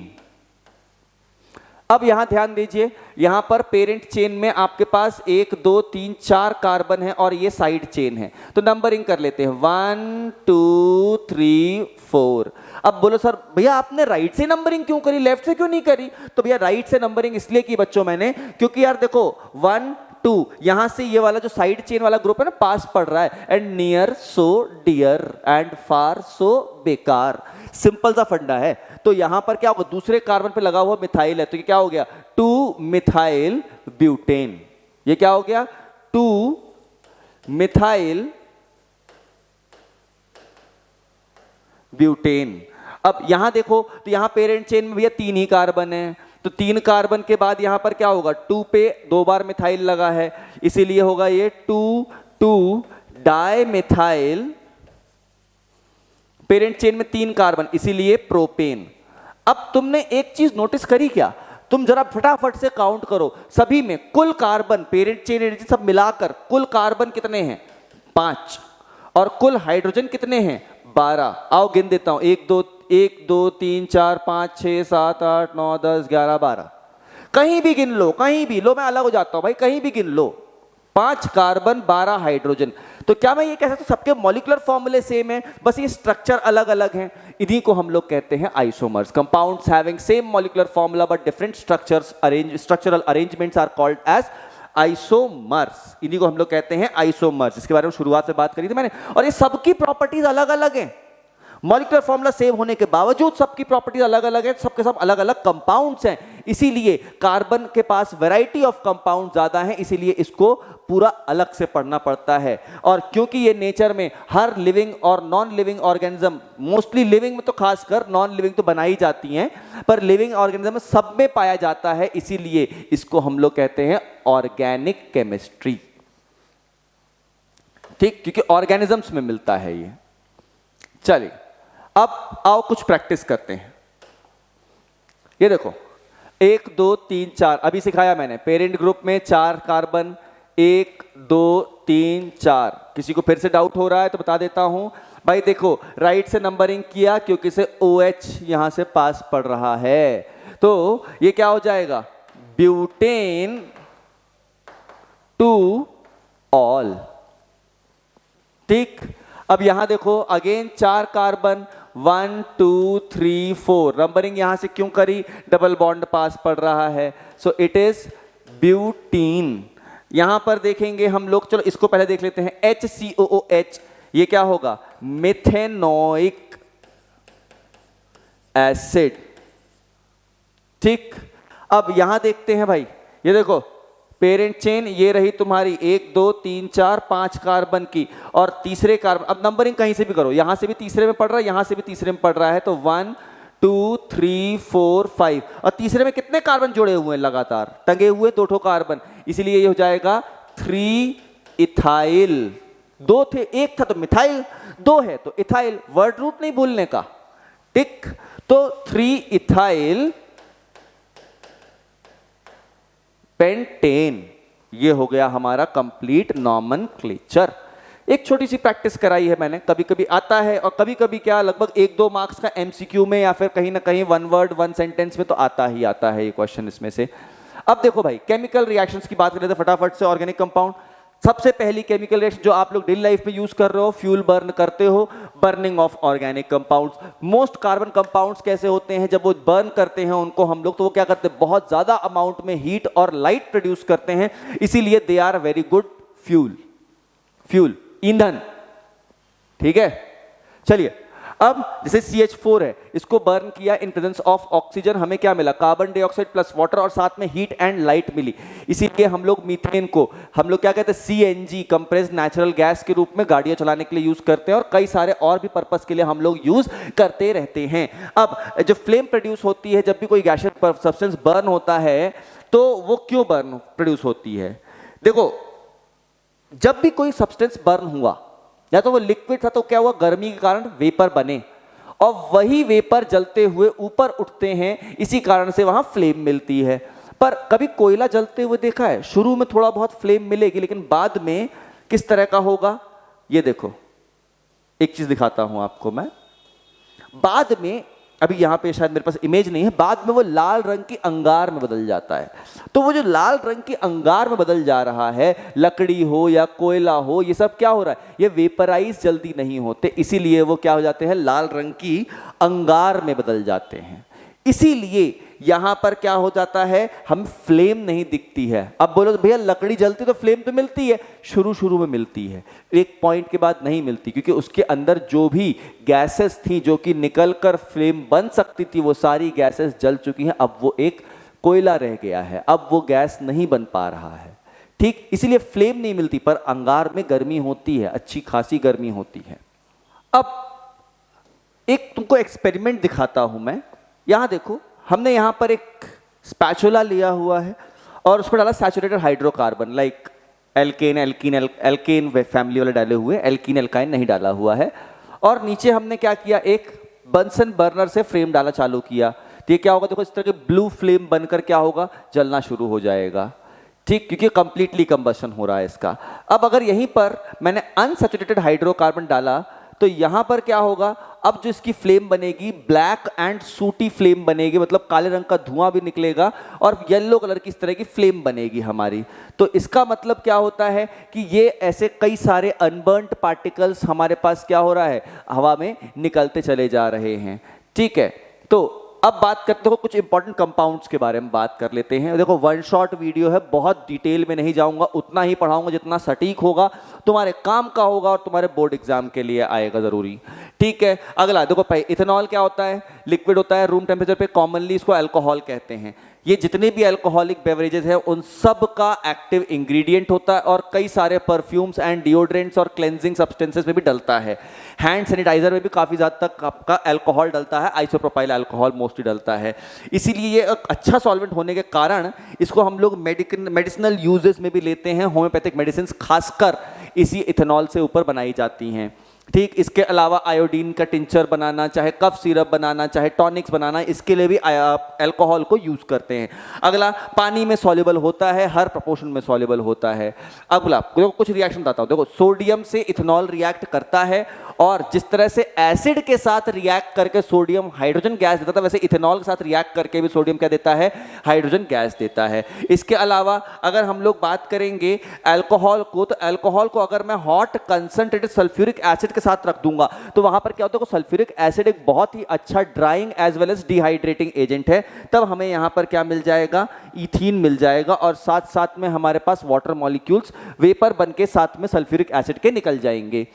अब यहां ध्यान दीजिए, यहां पर पेरेंट चेन में आपके पास 1 2 3 4 कार्बन है और ये साइड चेन है, तो नंबरिंग कर लेते हैं 1 2 3 4। अब बोलो सर भैया आपने राइट से नंबरिंग क्यों करी, लेफ्ट से क्यों नहीं करी? तो भैया राइट से नंबरिंग इसलिए की बच्चों मैंने, क्योंकि यार देखो 1 टू, यहां से ये वाला जो साइड चेन वाला ग्रुप है ना पास पड़ रहा है, and near so dear and far so बेकार। सिंपल सा फंडा है। तो यहां पर क्या होगा, दूसरे कार्बन पे लगा हुआ मिथाइल है, तो ये क्या हो गया, 2 मिथाइल ब्यूटेन। ये क्या हो गया, 2 मिथाइल ब्यूटेन। अब यहां देखो तो यहां पेरेंट चेन में भैया 3 ही कार्बन है, तो 3 कार्बन के बाद यहां पर क्या होगा, 2 पे 2 बार मिथाइल लगा है, इसीलिए होगा ये 2 डाई मिथाइल। पेरेंट चेन में 3 कार्बन, इसीलिए प्रोपेन। अब तुमने एक चीज नोटिस करी क्या, तुम जरा फटाफट से काउंट करो, सभी में कुल कार्बन, पेरेंट चेन एनर्जी सब मिलाकर कुल कार्बन कितने हैं, 5, और कुल हाइड्रोजन कितने हैं, 12। आओ गिन देता हूं, 1 2 3 4 5 6 7 8 9 10 11 12। कहीं भी गिन लो, कहीं भी लो, मैं अलग हो जाता हूं भाई, कहीं भी गिन लो, 5 कार्बन 12 हाइड्रोजन। तो क्या मैं ये कह सकता हूं सबके मॉलिक्यूलर फॉर्मूले सेम है, बस ये स्ट्रक्चर अलग अलग हैं। इन्हीं को हम लोग कहते हैं isomers. Compounds having same molecular formula but different structural arrangements are called as isomers. इन्हीं को हम लोग कहते हैं आइसोमर्स। इसके बारे में शुरुआत में बात करी थी मैंने। और ये सबकी प्रॉपर्टीज अलग अलग हैं, मॉलिक्यूलर फॉर्मूला सेम होने के बावजूद सबकी प्रॉपर्टीज अलग अलग है, सबके सब अलग अलग कंपाउंड्स हैं। इसीलिए कार्बन के पास वैरायटी ऑफ कंपाउंड ज्यादा है, इसीलिए इसको पूरा अलग से पढ़ना पड़ता है। और क्योंकि ये नेचर में हर लिविंग और non living organism, mostly living में तो खासकर, नॉन लिविंग तो बनाई जाती हैं, पर लिविंग ऑर्गेनिज्म में सब में पाया जाता है, इसीलिए इसको हम लोग कहते हैं ऑर्गेनिक केमिस्ट्री। ठीक, क्योंकि ऑर्गेनिजम्स में मिलता है ये। चलिए अब आओ कुछ प्रैक्टिस करते हैं। ये देखो 1 2 3 4 अभी सिखाया मैंने। पेरेंट ग्रुप में 4 कार्बन, 1 2 3 4। किसी को फिर से डाउट हो रहा है तो बता देता हूं भाई, देखो राइट से नंबरिंग किया क्योंकि से OH यहां से पास पड़ रहा है, तो ये क्या हो जाएगा, ब्यूटेन टू ऑल। ठीक, अब यहां देखो अगेन 4 कार्बन, 1 2 3 4। नंबरिंग यहां से क्यों करी, डबल बॉन्ड पास पड़ रहा है, सो इट इज ब्यूटीन। यहां पर देखेंगे हम लोग, चलो इसको पहले देख लेते हैं, HCOOH, ये क्या होगा, मेथेनोइक एसिड। ठीक, अब यहां देखते हैं भाई, ये देखो पेरेंट चेन ये रही तुम्हारी 1 2 3 4 5 कार्बन की, और तीसरे कार्बन, अब नंबरिंग कहीं से भी करो, यहां से भी तीसरे में पड़ रहा है, यहां से भी तीसरे में पड़ रहा है, तो 1 2 3 4 5, और तीसरे में कितने कार्बन जुड़े हुए हैं, लगातार टंगे हुए 2 कार्बन, इसीलिए ये हो जाएगा 3 इथाइल। 2 थे, 1 था तो मिथाइल, 2 है तो इथाइल, वर्ड रूट नहीं भूलने का। ठीक, तो 3 इथाइल पेंटेन, ये हो गया हमारा कंप्लीट नॉमेनक्लेचर। एक छोटी सी प्रैक्टिस कराई है मैंने, कभी कभी आता है और कभी कभी क्या लगभग 1-2 मार्क्स का MCQ में या फिर कहीं ना कहीं 1 वर्ड 1 सेंटेंस में तो आता ही आता है ये क्वेश्चन इसमें से। अब देखो भाई, केमिकल रिएक्शंस की बात करें तो फटाफट से, ऑर्गेनिक कंपाउंड, सबसे पहली केमिकल रिएक्शन जो आप लोग डेली लाइफ में यूज कर रहे हो, फ्यूल बर्न करते हो, burning of organic compounds. Most carbon compounds कैसे होते हैं, जब वो बर्न करते हैं उनको हम लोग, तो वो क्या करते हैं, बहुत ज्यादा अमाउंट में हीट और लाइट प्रोड्यूस करते हैं, इसीलिए they are very good fuel, ईंधन। ठीक है, चलिए अब जैसे CH4 है, इसको बर्न किया इन प्रेजेंस ऑफ ऑक्सीजन, हमें क्या मिला, कार्बन डाइऑक्साइड प्लस वाटर, और साथ में हीट एंड लाइट मिली। इसीलिए हम लोग मीथेन को हम लोग क्या कहते हैं, CNG, कंप्रेस्ड नेचुरल गैस के रूप में गाड़ियां चलाने के लिए यूज करते हैं, और कई सारे और भी पर्पस के लिए हम लोग यूज करते रहते हैं। अब जो फ्लेम प्रोड्यूस होती है, जब भी कोई गैसियस सब्सटेंस बर्न होता है, तो वो क्यों बर्न प्रोड्यूस होती है, देखो जब भी कोई सब्सटेंस बर्न हुआ, या तो वो लिक्विड था तो क्या हुआ, गर्मी के कारण वेपर बने, और वही वेपर जलते हुए ऊपर उठते हैं, इसी कारण से वहां फ्लेम मिलती है। पर कभी कोयला जलते हुए देखा है, शुरू में थोड़ा बहुत फ्लेम मिलेगी, लेकिन बाद में किस तरह का होगा, ये देखो एक चीज दिखाता हूं आपको मैं, बाद में, अभी यहां पे शायद मेरे पास इमेज नहीं है, बाद में वो लाल रंग की अंगार में बदल जाता है। तो वो जो लाल रंग की अंगार में बदल जा रहा है, लकड़ी हो या कोयला हो, ये सब क्या हो रहा है, ये वेपराइज जल्दी नहीं होते, इसीलिए वो क्या हो जाते हैं, लाल रंग की अंगार में बदल जाते हैं। इसीलिए यहाँ पर क्या हो जाता है, हम फ्लेम नहीं दिखती है। अब बोलो भैया लकड़ी जलती तो फ्लेम तो मिलती है, शुरू शुरू में मिलती है, एक पॉइंट के बाद नहीं मिलती, क्योंकि उसके अंदर जो भी गैसेस थी जो कि निकल कर फ्लेम बन सकती थी वो सारी गैसेस जल चुकी हैं। अब वो एक कोयला रह गया है, अब वो गैस नहीं बन पा रहा है, ठीक, इसीलिए फ्लेम नहीं मिलती। पर अंगार में गर्मी होती है, अच्छी खासी गर्मी होती है। अब एक तुमको एक्सपेरिमेंट दिखाता हूं मैं। यहां देखो, हमने यहां पर एक स्पैचुला लिया हुआ है और उसमें डाला saturated hydrocarbon, like alkane alkene alkane family वाले डाले हुए, एल्कीन एल्काइन नहीं डाला हुआ है। और नीचे हमने क्या किया, एक बंसन बर्नर से फ्लेम डाला चालू किया, तो ये क्या होगा, देखो इस तरह के ब्लू फ्लेम बनकर क्या होगा, जलना शुरू हो जाएगा, ठीक, क्योंकि कंप्लीटली कंबशन हो रहा है इसका। अब अगर यहीं पर मैंने अनसैचुरेटेड हाइड्रोकार्बन डाला तो यहां पर क्या होगा, अब जो इसकी फ्लेम बनेगी ब्लैक एंड सूटी फ्लेम बनेगी, मतलब काले रंग का धुआं भी निकलेगा और येलो कलर की इस तरह की फ्लेम बनेगी हमारी। तो इसका मतलब क्या होता है कि ये ऐसे कई सारे अनबर्न्ड पार्टिकल्स हमारे पास क्या हो रहा है, हवा में निकलते चले जा रहे हैं, ठीक है। तो अब बात करते हो कुछ इंपॉर्टेंट कंपाउंड्स के बारे में बात कर लेते हैं। देखो वन शॉट वीडियो है, बहुत डिटेल में नहीं जाऊंगा, उतना ही पढ़ाऊंगा जितना सटीक होगा, तुम्हारे काम का होगा और तुम्हारे बोर्ड एग्जाम के लिए आएगा जरूरी, ठीक है। अगला देखो, इथेनॉल क्या होता है, लिक्विड होता है, रूम टेम्परेचर पे कॉमनली इसको अल्कोहल कहते हैं। ये जितने भी अल्कोहलिक बेवरेजेस हैं उन सब का एक्टिव इंग्रेडिएंट होता है और कई सारे परफ्यूम्स एंड डिओड्रेंट्स और क्लेंजिंग सब्सटेंसेस में भी डलता है। हैंड सैनिटाइजर में भी काफ़ी ज़्यादा तक आपका अल्कोहल डलता है, आइसोप्रोपाइल अल्कोहल मोस्टली डलता है। इसीलिए ये एक अच्छा सॉल्वेंट होने के कारण इसको हम लोग मेडिसिनल यूजेस में भी लेते हैं, होम्योपैथिक मेडिसिन खासकर इसी इथेनॉल से ऊपर बनाई जाती हैं, ठीक। इसके अलावा आयोडीन का टिंचर बनाना, चाहे कफ सिरप बनाना, चाहे टॉनिक्स बनाना, इसके लिए भी अल्कोहल को यूज करते हैं। अगला, पानी में सॉल्युबल होता है, हर प्रोपोर्शन में सॉल्युबल होता है। अगला देखो कुछ रिएक्शन बताता हूं, देखो सोडियम से इथेनॉल रिएक्ट करता है और जिस तरह से एसिड के साथ रिएक्ट करके सोडियम हाइड्रोजन गैस देता था, वैसे इथेनॉल के साथ रिएक्ट करके भी सोडियम क्या देता है, हाइड्रोजन गैस देता है। इसके अलावा अगर हम लोग बात करेंगे अल्कोहल को, तो अल्कोहल को अगर मैं हॉट कंसंट्रेटेड सल्फ्यूरिक एसिड के साथ रख दूंगा तो वहां पर क्या होता है, सल्फ्यूरिक एसिड एक बहुत ही अच्छा drying as well as dehydrating agent है, तब हमें यहां पर क्या मिल जाएगा, इथीन मिल जाएगा और साथ साथ में हमारे पास वाटर मॉलिक्यूल्स वेपर बन के साथ में सल्फ्यूरिक एसिड के निकल जाएंगे।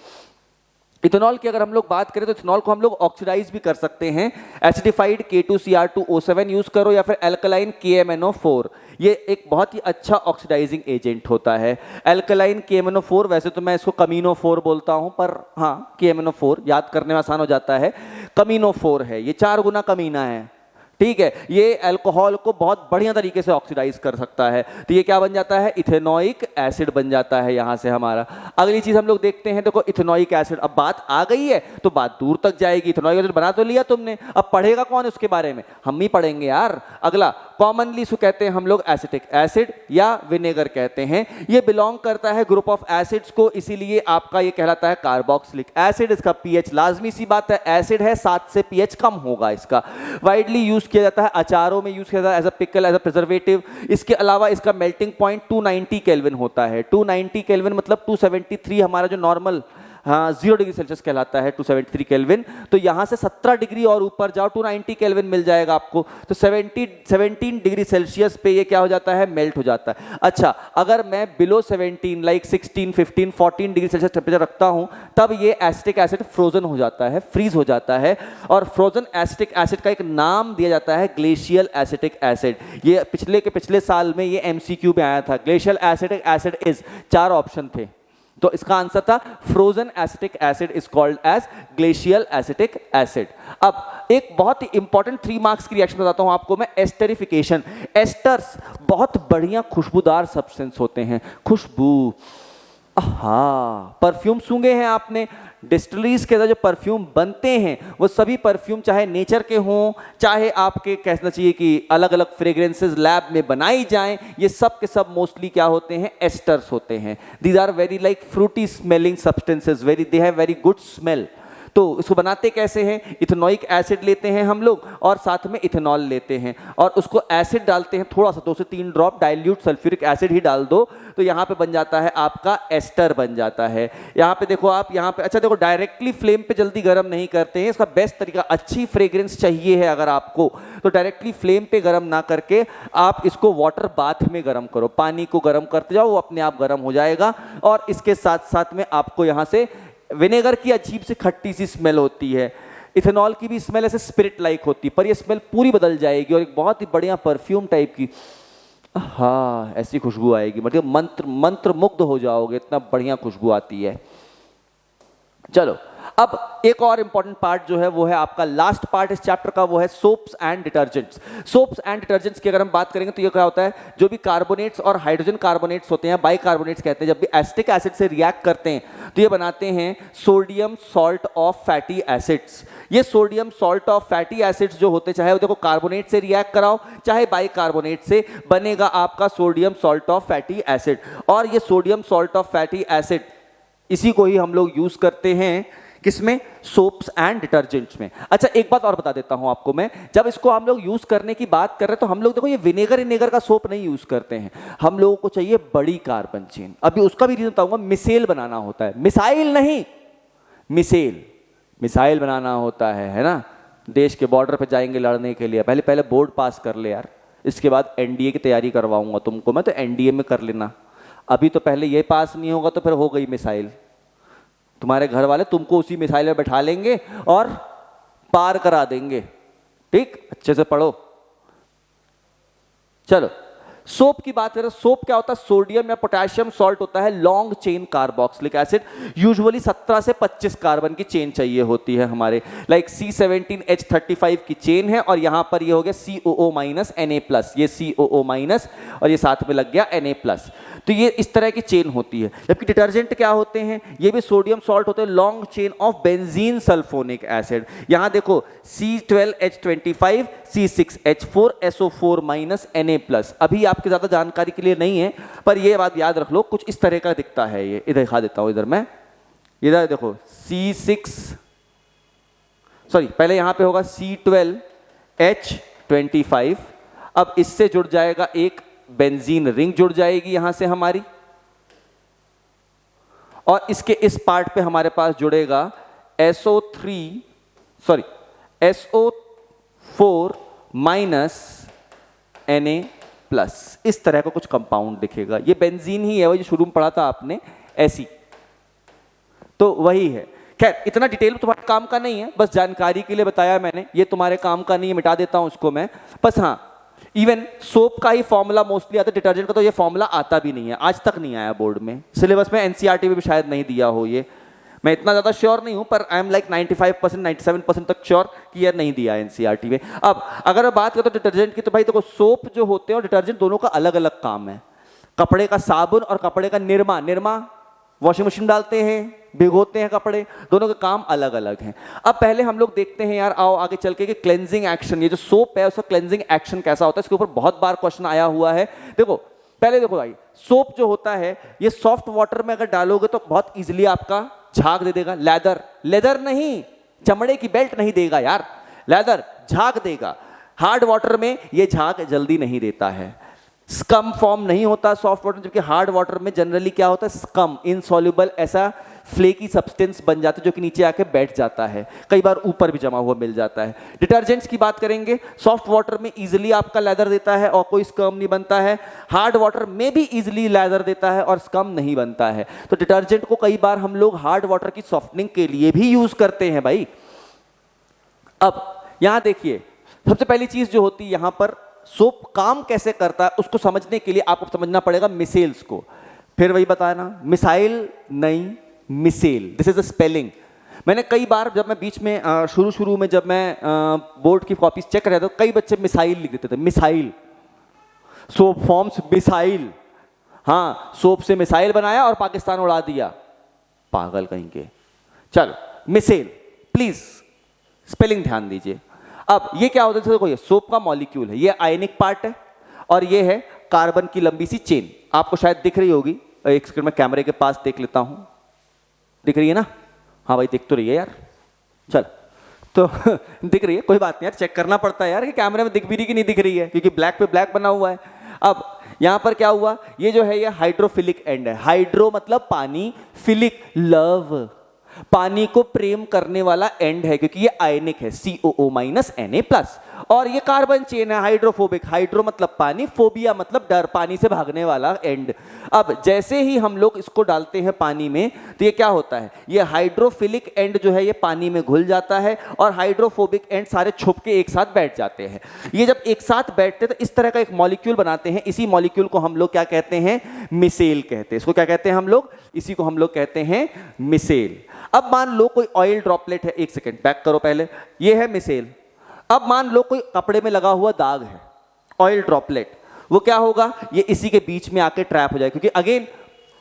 इथेनॉल की अगर हम लोग बात करें तो इथेनॉल को हम लोग ऑक्सीडाइज भी कर सकते हैं, एसिडिफाइड K2Cr2O7 यूज करो या फिर एल्कलाइन KMnO4, ये एक बहुत ही अच्छा ऑक्सीडाइजिंग एजेंट होता है। एल्कलाइन KMnO4, वैसे तो मैं इसको कमीनो4 बोलता हूं, पर हाँ KMnO4 याद करने में आसान हो जाता है, कमीनो4 है, ये 4 गुना कमीना है, ठीक है। ये अल्कोहल को बहुत बढ़िया तरीके से ऑक्सीडाइज कर सकता है, तो ये क्या बन जाता है, इथेनोइक एसिड बन जाता है यहां से हमारा। अगली चीज हम लोग देखते हैं, देखो इथेनोइक एसिड, अब बात आ गई है तो बात दूर तक जाएगी। इथेनोइक एसिड बना तो लिया तुमने, अब पढ़ेगा कौन उसके बारे में, हम ही पढ़ेंगे यार। अगला, कॉमनली इसको कहते हैं हम लोग एसिटिक एसिड या विनेगर कहते हैं, ये बिलोंग करता है ग्रुप ऑफ एसिड्स को, इसीलिए आपका ये कहलाता है कार्बोक्सिलिक एसिड। इसका पीएच लाजमी सी बात है, एसिड है 7 से पीएच कम होगा इसका। वाइडली यूज किया जाता है, अचारों में यूज किया जाता है as a pickle, as a preservative. इसके अलावा इसका मेल्टिंग पॉइंट 290 केल्विन होता है, 290 केल्विन मतलब 273 हमारा जो नॉर्मल 0 डिग्री सेल्सियस कहलाता है, 273 केल्विन। तो यहाँ से 17 डिग्री और ऊपर जाओ 290 केल्विन मिल जाएगा आपको, तो 17 डिग्री सेल्सियस पे ये क्या हो जाता है, मेल्ट हो जाता है। अच्छा, अगर मैं below 17 like 16, 15, 14 degree Celsius temperature रखता हूँ तब ये एसिटिक एसिड फ्रोजन हो जाता है, फ्रीज हो जाता है, और फ्रोजन एसिटिक एसिड का एक नाम दिया जाता है ग्लेशियल एसिटिक एसिड। ये पिछले साल में ये MCQ में आया था, glacial acetic acid is, 4 option थे, तो इसका आंसर था frozen acetic acid is called as glacial acetic acid. अब एक बहुत ही इंपॉर्टेंट 3 मार्क्स की रिएक्शन बताता हूं आपको मैं, एस्टरिफिकेशन। एस्टर्स बहुत बढ़िया खुशबूदार सब्सटेंस होते हैं, खुशबू, हाँ, परफ्यूम सूंघे हैं आपने, डिस्टिलरीज के अंदर जो परफ्यूम बनते हैं वो सभी परफ्यूम चाहे नेचर के हों, चाहे आपके कहना चाहिए कि अलग अलग फ्रेग्रेंसेस लैब में बनाई जाएं, ये सब के सब मोस्टली क्या होते हैं, एस्टर्स होते हैं। These are very like fruity smelling substances, they have very good smell. तो इसको बनाते कैसे हैं, इथेनोइक एसिड लेते हैं हम लोग और साथ में इथेनॉल लेते हैं और उसको एसिड डालते हैं, थोड़ा सा 2 से 3 ड्रॉप डाइल्यूट सल्फ्यूरिक एसिड ही डाल दो तो यहाँ पे बन जाता है आपका एस्टर बन जाता है। यहाँ पे देखो आप, यहाँ पे अच्छा देखो, डायरेक्टली फ्लेम पे जल्दी गर्म नहीं करते हैं। इसका बेस्ट तरीका, अच्छी फ्रेग्रेंस चाहिए है अगर आपको, तो डायरेक्टली फ्लेम पे गर्म ना करके आप इसको वाटर बाथ में गर्म करो, पानी को गर्म करते जाओ, वो अपने आप गर्म हो जाएगा। और इसके साथ साथ में आपको यहाँ से विनेगर की अजीब सी खट्टी सी स्मेल होती है, इथेनॉल की भी स्मेल ऐसे स्पिरिट लाइक होती है, पर ये स्मेल पूरी बदल जाएगी और एक बहुत ही बढ़िया परफ्यूम टाइप की, हाँ ऐसी खुशबू आएगी, मतलब मंत्र मुग्ध हो जाओगे, इतना बढ़िया खुशबू आती है। चलो अब एक और इंपॉर्टेंट पार्ट जो है वो है आपका लास्ट पार्ट इस चैप्टर का, वो है soaps and detergents. Soaps and detergents की अगर हम बात करेंगे तो ये क्या होता है, जो भी कार्बोनेट्स और हाइड्रोजन कार्बोनेट्स होते हैं, बाइकार्बोनेट्स कहते हैं, जब भी एसिटिक एसिड से रिएक्ट करते हैं तो ये बनाते हैं sodium salt of fatty acids. ये sodium salt of fatty acids जो होते, चाहे वो देखो कार्बोनेट से रिएक्ट कराओ चाहे बाइकार्बोनेट से, बनेगा आपका sodium salt of fatty acid. और ये sodium salt of fatty acid इसी को ही हम लोग यूज करते हैं किसमें, सोप्स एंड डिटर्जेंट्स में। अच्छा एक बात और बता देता हूं आपको मैं, जब इसको हम लोग यूज करने की बात कर रहे हैं तो हम लोग देखो ये विनेगर का सोप नहीं यूज करते हैं, हम लोगों को चाहिए बड़ी कार्बन चेन। अभी उसका भी रीजन बताऊंगा, मिसेल बनाना होता है, मिसाइल नहीं, मिसाइल बनाना होता है ना। देश के बॉर्डर पे जाएंगे लड़ने के लिए, पहले बोर्ड पास कर ले यार, इसके बाद एनडीए की तैयारी करवाऊंगा तुमको मैं, तो एनडीए में कर लेना। अभी तो पहले ये पास नहीं होगा तो फिर हो गई मिसाइल, तुम्हारे घर वाले तुमको उसी मिसाइल में बैठा लेंगे और पार करा देंगे। ठीक, अच्छे से पढ़ो। चलो सोप की बात करें, सोप क्या होता है, सोडियम या पोटेशियम सॉल्ट होता है, long chain carboxylic acid, usually 17 से 25 कार्बन की चेन चाहिए होती है हमारे, लाइक C17H35 की चेन है और यहां पर ये हो गया COO माइनस Na+, ये COO माइनस और ये साथ में लग गया Na+, तो ये इस तरह की चेन होती है। जबकि डिटर्जेंट क्या होते हैं, ये भी सोडियम सॉल्ट होते हैं, long chain of benzene sulphonic acid. यहां देखो C12H25 C6H4 SO4 minus Na+, अभी आपकी ज्यादा जानकारी के लिए नहीं है पर ये बात याद रख लो, कुछ इस तरह का दिखता है। ये इधर दिखा देता हूं, इधर मैं, इधर देखो पहले यहां पे होगा C12H25, अब इससे जुड़ जाएगा एक बेंजीन रिंग जुड़ जाएगी यहां से हमारी, और इसके इस पार्ट पे हमारे पास जुड़ेगा SO4 माइनस Na+, इस तरह का कुछ कंपाउंड दिखेगा। ये बेंजीन ही है, वो जो शुरू में पढ़ा था आपने ऐसी, तो वही है। खैर इतना डिटेल तुम्हारे काम का नहीं है, बस जानकारी के लिए बताया मैंने, ये तुम्हारे काम का नहीं है, मिटा देता हूं उसको मैं। बस हाँ, इवन सोप का ही फॉर्मूला मोस्टली आता है, डिटर्जेंट का तो ये फॉर्मूला आता भी नहीं है, आज तक नहीं आया बोर्ड में, सिलेबस में एनसीईआरटी में भी शायद नहीं दिया हो ये, मैं इतना ज्यादा श्योर नहीं हूं पर आई एम लाइक 95% 97% तक श्योर कि ये नहीं दिया एनसीईआरटी में। अब अगर बात करें तो डिटर्जेंट की, तो भाई देखो सोप जो होते हैं और डिटर्जेंट दोनों का अलग अलग काम है। कपड़े का साबुन और कपड़े का निरमा वॉशिंग मशीन डालते हैं, भिगोते हैं कपड़े, दोनों के काम अलग अलग हैं। अब पहले हम लोग देखते हैं यार, आओ आगे चल के कि क्लेंजिंग एक्शन, ये जो सोप है उसका क्लेंजिंग एक्शन कैसा होता है, इसके ऊपर बहुत बार क्वेश्चन आया हुआ है। देखो पहले देखो भाई, सोप जो होता है ये सॉफ्ट वाटर में अगर डालोगे तो बहुत इजीली आपका झाग दे देगा, लेदर नहीं, चमड़े की बेल्ट नहीं देगा यार, लेदर झाग देगा। हार्ड वाटर में ये झाग जल्दी नहीं देता है, स्कम फॉर्म नहीं होता सॉफ्ट वाटर, जबकि हार्ड वाटर में जनरली क्या होता है, स्कम इनसॉल्युबल ऐसा फ्लेकी सब्सटेंस बन जाता है जो कि नीचे आके बैठ जाता है, कई बार ऊपर भी जमा हुआ मिल जाता है। डिटर्जेंट्स की बात करेंगे, सॉफ्ट वाटर में इजीली आपका लेदर देता है और कोई स्कम नहीं बनता है, हार्ड वाटर में भी इजीली लेदर देता है और स्कम नहीं बनता है। तो डिटर्जेंट को कई बार हम लोग हार्ड वाटर की सॉफ्टनिंग के लिए भी यूज करते हैं भाई। अब यहां देखिए, सबसे पहली चीज जो होती है यहां पर, सोप काम कैसे करता है उसको समझने के लिए आपको समझना पड़ेगा मिसेल्स को। फिर वही बताया ना, मिसाइल नहीं micelle, this is the spelling. मैंने कई बार जब मैं बीच में शुरू में जब मैं बोर्ड की कॉपीज चेक कर रहा था, कई बच्चे मिसाइल लिख देते थे, मिसाइल, सोप फॉर्म्स मिसाइल, हाँ सोप से मिसाइल बनाया और पाकिस्तान उड़ा दिया, पागल कहीं के। चलो मिसेल, प्लीज स्पेलिंग ध्यान दीजिए। अब ये क्या होता है, देखो ये सोप का मॉलिक्यूल है, ये आयनिक पार्ट है और ये है कार्बन की लंबी सी चेन, आपको शायद दिख रही होगी, एक सेकंड में कैमरे के पास देख लेता हूं, दिख रही है ना, हाँ भाई दिख तो रही है यार, चल तो दिख रही है, कोई बात नहीं यार, चेक करना पड़ता है यार कि कैमरे में दिख भी रही कि नहीं दिख रही है, क्योंकि ब्लैक पे ब्लैक बना हुआ है। अब यहां पर क्या हुआ, ये जो है ये हाइड्रोफिलिक एंड है। हाइड्रो मतलब पानी, फिलिक लव, पानी को प्रेम करने वाला एंड है, क्योंकि ये आयनिक है, COO माइनस Na+। और ये कार्बन चेन है, हाइड्रोफोबिक। हाइड्रो मतलब पानी, फोबिया मतलब डर, पानी से भागने वाला एंड। अब जैसे ही हम लोग इसको डालते हैं पानी में, तो ये क्या होता है, ये हाइड्रोफिलिक एंड जो है ये पानी में घुल जाता है, और हाइड्रोफोबिक एंड सारे छुप के एक साथ बैठ जाते हैं। ये जब एक साथ बैठते हैं तो इस तरह का एक मॉलिक्यूल बनाते हैं। इसी मॉलिक्यूल को हम लोग क्या कहते हैं, मिसेल कहते हैं। इसको क्या कहते हैं हम लोग, इसी को हम लोग कहते हैं मिसेल। अब मान लो कोई ऑयल ड्रॉपलेट है, एक सेकेंड बैक करो पहले, ये है मिसेल। अब मान लो कोई कपड़े में लगा हुआ दाग है, ऑयल ड्रॉपलेट, वो क्या होगा, ये इसी के बीच में आके ट्रैप हो जाएगा, क्योंकि अगेन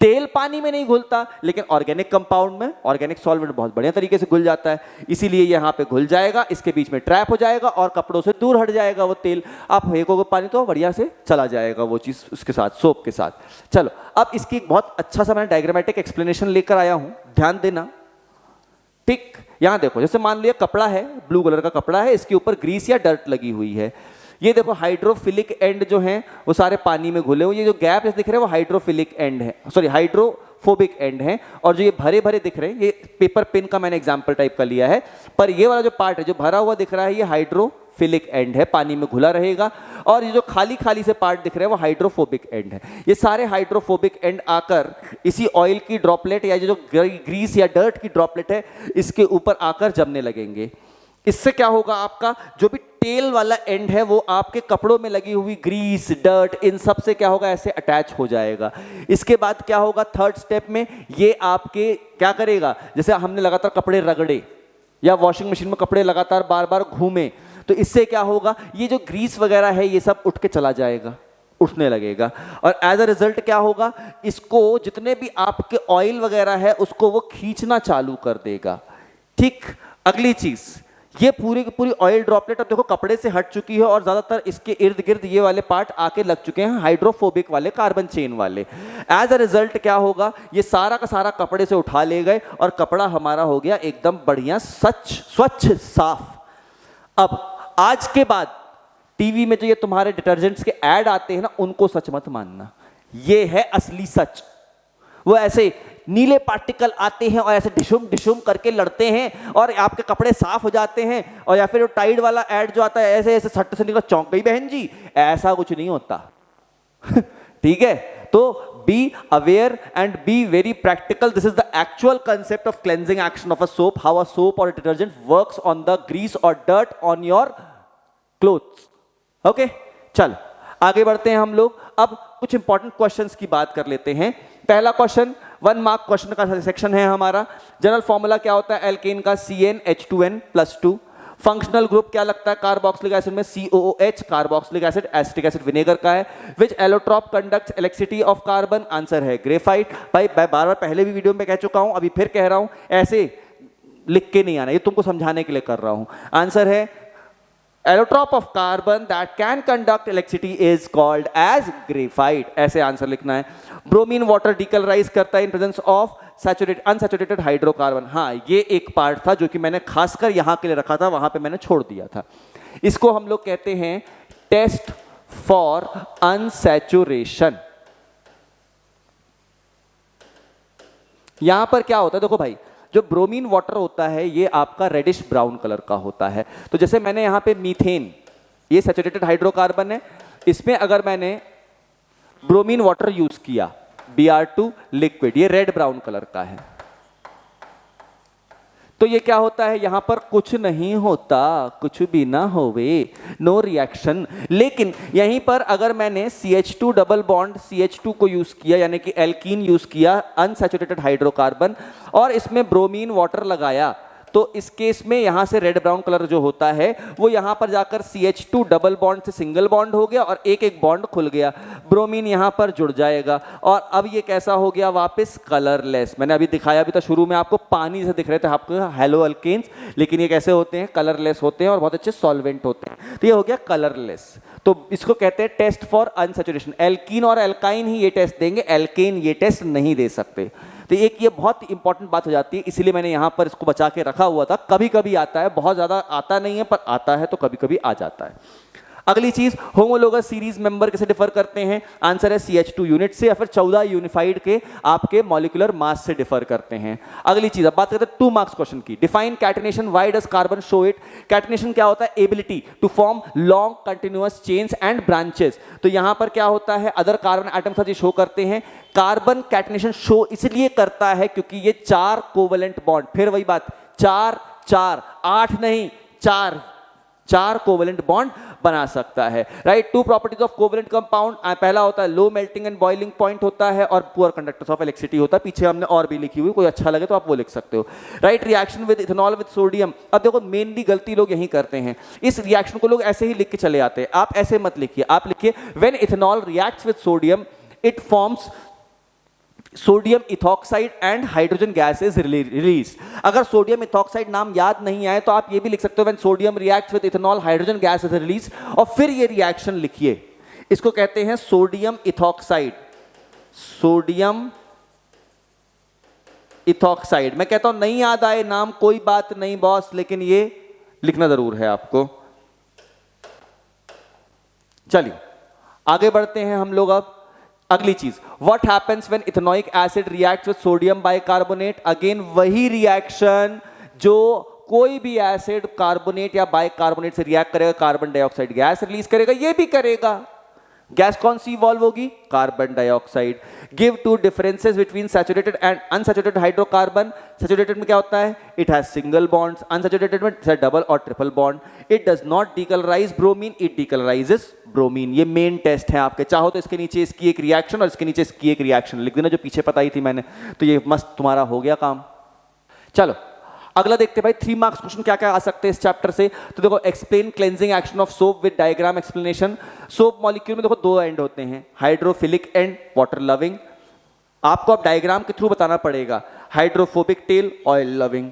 तेल पानी में नहीं घुलता, लेकिन ऑर्गेनिक कंपाउंड में, ऑर्गेनिक सॉल्वेंट बहुत बढ़िया तरीके से घुल जाता है, इसीलिए यहाँ पे घुल जाएगा, इसके बीच में ट्रैप हो जाएगा और कपड़ों से दूर हट जाएगा वो तेल। आप फेंकोगे पानी तो बढ़िया से चला जाएगा वो चीज उसके साथ, सोप के साथ। चलो अब इसकी एक बहुत अच्छा सा मैं डायग्रामेटिक एक्सप्लेनेशन लेकर आया हूं, ध्यान देना। ठीक, यहां देखो, जैसे मान लिया कपड़ा है, ब्लू कलर का कपड़ा है, इसके ऊपर ग्रीस या डर्ट लगी हुई है। ये देखो हाइड्रोफिलिक एंड जो है वो सारे पानी में घुले हुए, ये जो गैप दिख रहे हैं वो हाइड्रोफिलिक एंड है, सॉरी हाइड्रोफोबिक एंड है। और जो ये भरे भरे दिख रहे हैं, ये पेपर पेन का मैंने एग्जांपल टाइप का लिया है, पर ये वाला जो पार्ट है जो भरा हुआ दिख रहा है, ये हाइड्रोफिलिक एंड है, पानी में घुला रहेगा। और ये जो खाली खाली से पार्ट दिख रहे हैं वो हाइड्रोफोबिक एंड है। ये सारे हाइड्रोफोबिक एंड आकर इसी ऑयल की ड्रॉपलेट या जो ग्रीस या डर्ट की ड्रॉपलेट है इसके ऊपर आकर जमने लगेंगे। इससे क्या होगा, आपका जो भी टेल वाला एंड है वो आपके कपड़ों में लगी हुई ग्रीस, डर्ट, इन सब से क्या होगा, ऐसे अटैच हो जाएगा। इसके बाद क्या होगा, थर्ड स्टेप में ये आपके क्या करेगा, जैसे हमने लगातार कपड़े रगड़े या वॉशिंग मशीन में कपड़े लगातार बार बार घूमे, तो इससे क्या होगा, ये जो ग्रीस वगैरह है ये सब उठ के चला जाएगा, उठने लगेगा। और एज अ रिजल्ट क्या होगा, इसको जितने भी आपके ऑयल वगैरह है उसको वो खींचना चालू कर देगा। ठीक, अगली चीज, ये पूरी की पूरी ऑयल ड्रॉपलेट अब देखो कपड़े से हट चुकी है और ज्यादातर इसके इर्द गिर्द ये वाले पार्ट आके लग चुके हैं, हाइड्रोफोबिक वाले, कार्बन चेन वाले। एज अ रिजल्ट क्या होगा, ये सारा का सारा कपड़े से उठा ले गए और कपड़ा हमारा हो गया एकदम बढ़िया, स्वच्छ, साफ। अब आज के बाद टीवी में जो ये तुम्हारे डिटर्जेंट्स के ऐड आते हैं ना, उनको सच मत मानना, ये है असली सच। वो ऐसे नीले पार्टिकल आते हैं और ऐसे डिशुम डिशुम करके लड़ते हैं और आपके कपड़े साफ हो जाते हैं, और या फिर वो टाइड वाला ऐड जो आता है ऐसे ऐसे सट से निकल, चौंक गई बहन जी, ऐसा कुछ नहीं होता। ठीक है, तो be aware and be very practical. This is the actual concept of cleansing action of a soap, how a soap or a detergent works on the grease or dirt on your clothes. Okay, चल आगे बढ़ते हैं हम लोग। अब कुछ important questions की बात कर लेते हैं। पहला क्वेश्चन 1 मार्क क्वेश्चन का सेक्शन है हमारा। जनरल फॉर्मूला क्या होता है एल्केन का, CnH2n+2। फंक्शनल ग्रुप क्या लगता है कार्बोक्सिलिक एसिड में, COOH, carboxylic acid, acetic acid vinegar का है। Which allotrope conducts electricity of carbon, answer है ग्रेफाइट। भाई मैं बार बार पहले भी वीडियो में कह चुका हूं, अभी फिर कह रहा हूं, ऐसे लिख के नहीं आना, ये तुमको समझाने के लिए कर रहा हूं। आंसर है allotrope of carbon that can conduct electricity is called as graphite, ऐसे आंसर लिखना है। ब्रोमीन वाटर डीकलराइज करता है in presence of unsaturated hydrocarbon. हाँ, ये एक पार्ट था जो कि मैंने खासकर यहां के लिए रखा था, वहां पे मैंने छोड़ दिया था। इसको हम लोग कहते हैं टेस्ट फॉर अनसैचुरेशन। यहां पर क्या होता है, देखो भाई, जो ब्रोमीन वाटर होता है ये आपका रेडिश ब्राउन कलर का होता है। तो जैसे मैंने यहां पे मीथेन, ये सैचुरेटेड हाइड्रोकार्बन है, इसमें अगर मैंने ब्रोमीन वाटर यूज किया, Br2 लिक्विड, ये रेड ब्राउन कलर का है, तो ये क्या होता है, यहां पर कुछ नहीं होता, कुछ भी ना होवे, नो रिएक्शन। लेकिन यहीं पर अगर मैंने CH2 डबल बॉन्ड CH2 को यूज किया, यानी कि एल्कीन यूज किया, अनसैचुरेटेड हाइड्रोकार्बन, और इसमें ब्रोमीन वाटर लगाया, तो इस केस में यहां से रेड ब्राउन कलर जो होता है वो यहां पर जाकर CH2 डबल बॉन्ड से सिंगल बॉन्ड हो गया और एक एक बॉन्ड खुल गया, ब्रोमीन यहां पर जुड़ जाएगा, और अब ये कैसा हो गया वापस, कलरलेस। मैंने अभी दिखाया भी था शुरू में, आपको पानी से दिख रहे थे आपको हेलो अल्केन्स, लेकिन ये कैसे होते हैं, कलरलेस होते हैं और बहुत अच्छे सॉल्वेंट होते हैं। तो ये हो गया कलरलेस। तो इसको कहते हैं टेस्ट फॉर अनसैचुरेशन। एल्कीन और एल्काइन ही ये टेस्ट देंगे, एल्केन ये टेस्ट नहीं दे सकते। तो एक ये बहुत इंपॉर्टेंट बात हो जाती है, इसीलिए मैंने यहाँ पर इसको बचा के रखा हुआ था। कभी कभी आता है, बहुत ज़्यादा आता नहीं है, पर आता है तो कभी कभी आ जाता है। अगली चीज, होमोलोगस सीरीज मेंबर कैसे डिफर करते हैं? आंसर है CH2 यूनिट से या फिर 14 यूनिफाइड के आपके मॉलिक्यूलर मास से डिफर करते हैं। अगली चीज, अब बात करते हैं 2 मार्क्स क्वेश्चन की। Define catenation, why does carbon show it? Catenation क्या होता है? Ability to form long continuous chains and branches. तो यहां पर क्या होता है, अदर कार्बन एटम साथ शो करते हैं। कार्बन कैटेनेशन शो इसलिए करता है क्योंकि ये 4 कोवेलेंट बॉन्ड, फिर वही बात, 4 4 8 नहीं, 4 कोवेलेंट बॉन्ड बना सकता है, right. 2 properties of covalent compound, पहला होता है low melting and boiling point होता है, और पुअर कंडक्टर्स ऑफ इलेक्ट्रिसिटी होता है। पीछे हमने और भी लिखी हुई, कोई अच्छा लगे तो आप वो लिख सकते हो, right. Reaction with ethanol with sodium, अब देखो मेनली गलती लोग यही करते हैं, इस रिएक्शन को लोग ऐसे ही लिख के चले आते हैं। आप ऐसे मत लिखिए, आप लिखिए when ethanol reacts with sodium it forms sodium ethoxide and hydrogen gas is release. अगर सोडियम इथॉक्साइड नाम याद नहीं आए तो आप ये भी लिख सकते हो when sodium reacts with ethanol hydrogen gas is release, और फिर ये रिएक्शन लिखिए, इसको कहते हैं सोडियम इथॉक्साइड। सोडियम इथॉक्साइड, मैं कहता हूं नहीं याद आए नाम कोई बात नहीं बॉस, लेकिन ये लिखना जरूर है आपको। चलिए आगे बढ़ते हैं हम लोग। अब अगली चीज, what happens when ethanoic acid reacts with sodium bicarbonate? Again वही रिएक्शन जो कोई भी एसिड कार्बोनेट या बाइकार्बोनेट से रिएक्ट करेगा, कार्बन डाइऑक्साइड गैस रिलीज करेगा, ये भी करेगा। गैस कौन सी इवॉल्व होगी? Carbon dioxide. Give 2 differences between saturated and unsaturated hydrocarbon. Saturated में क्या होता है? It has single bonds, unsaturated में डबल और triple bond. It does not decolourise bromine, it डीकलराइजेस bromine. ये मेन टेस्ट है आपके, चाहो तो इसके नीचे इसकी एक रिएक्शन और इसके नीचे इसकी एक रिएक्शन लिख देना, जो पीछे बताई थी मैंने, तो ये मस्त तुम्हारा हो गया काम। चलो अगला देखते हैं भाई, 3 मार्क्स क्वेश्चन क्या क्या आ सकते हैं इस चैप्टर से। तो देखो, explain cleansing action of soap with diagram explanation. Soap molecule में देखो 2 एंड होते हैं, हाइड्रोफिलिक एंड वाटर लविंग। आपको अब डायग्राम के थ्रू बताना पड़ेगा, हाइड्रोफोबिक टेल ऑयल लविंग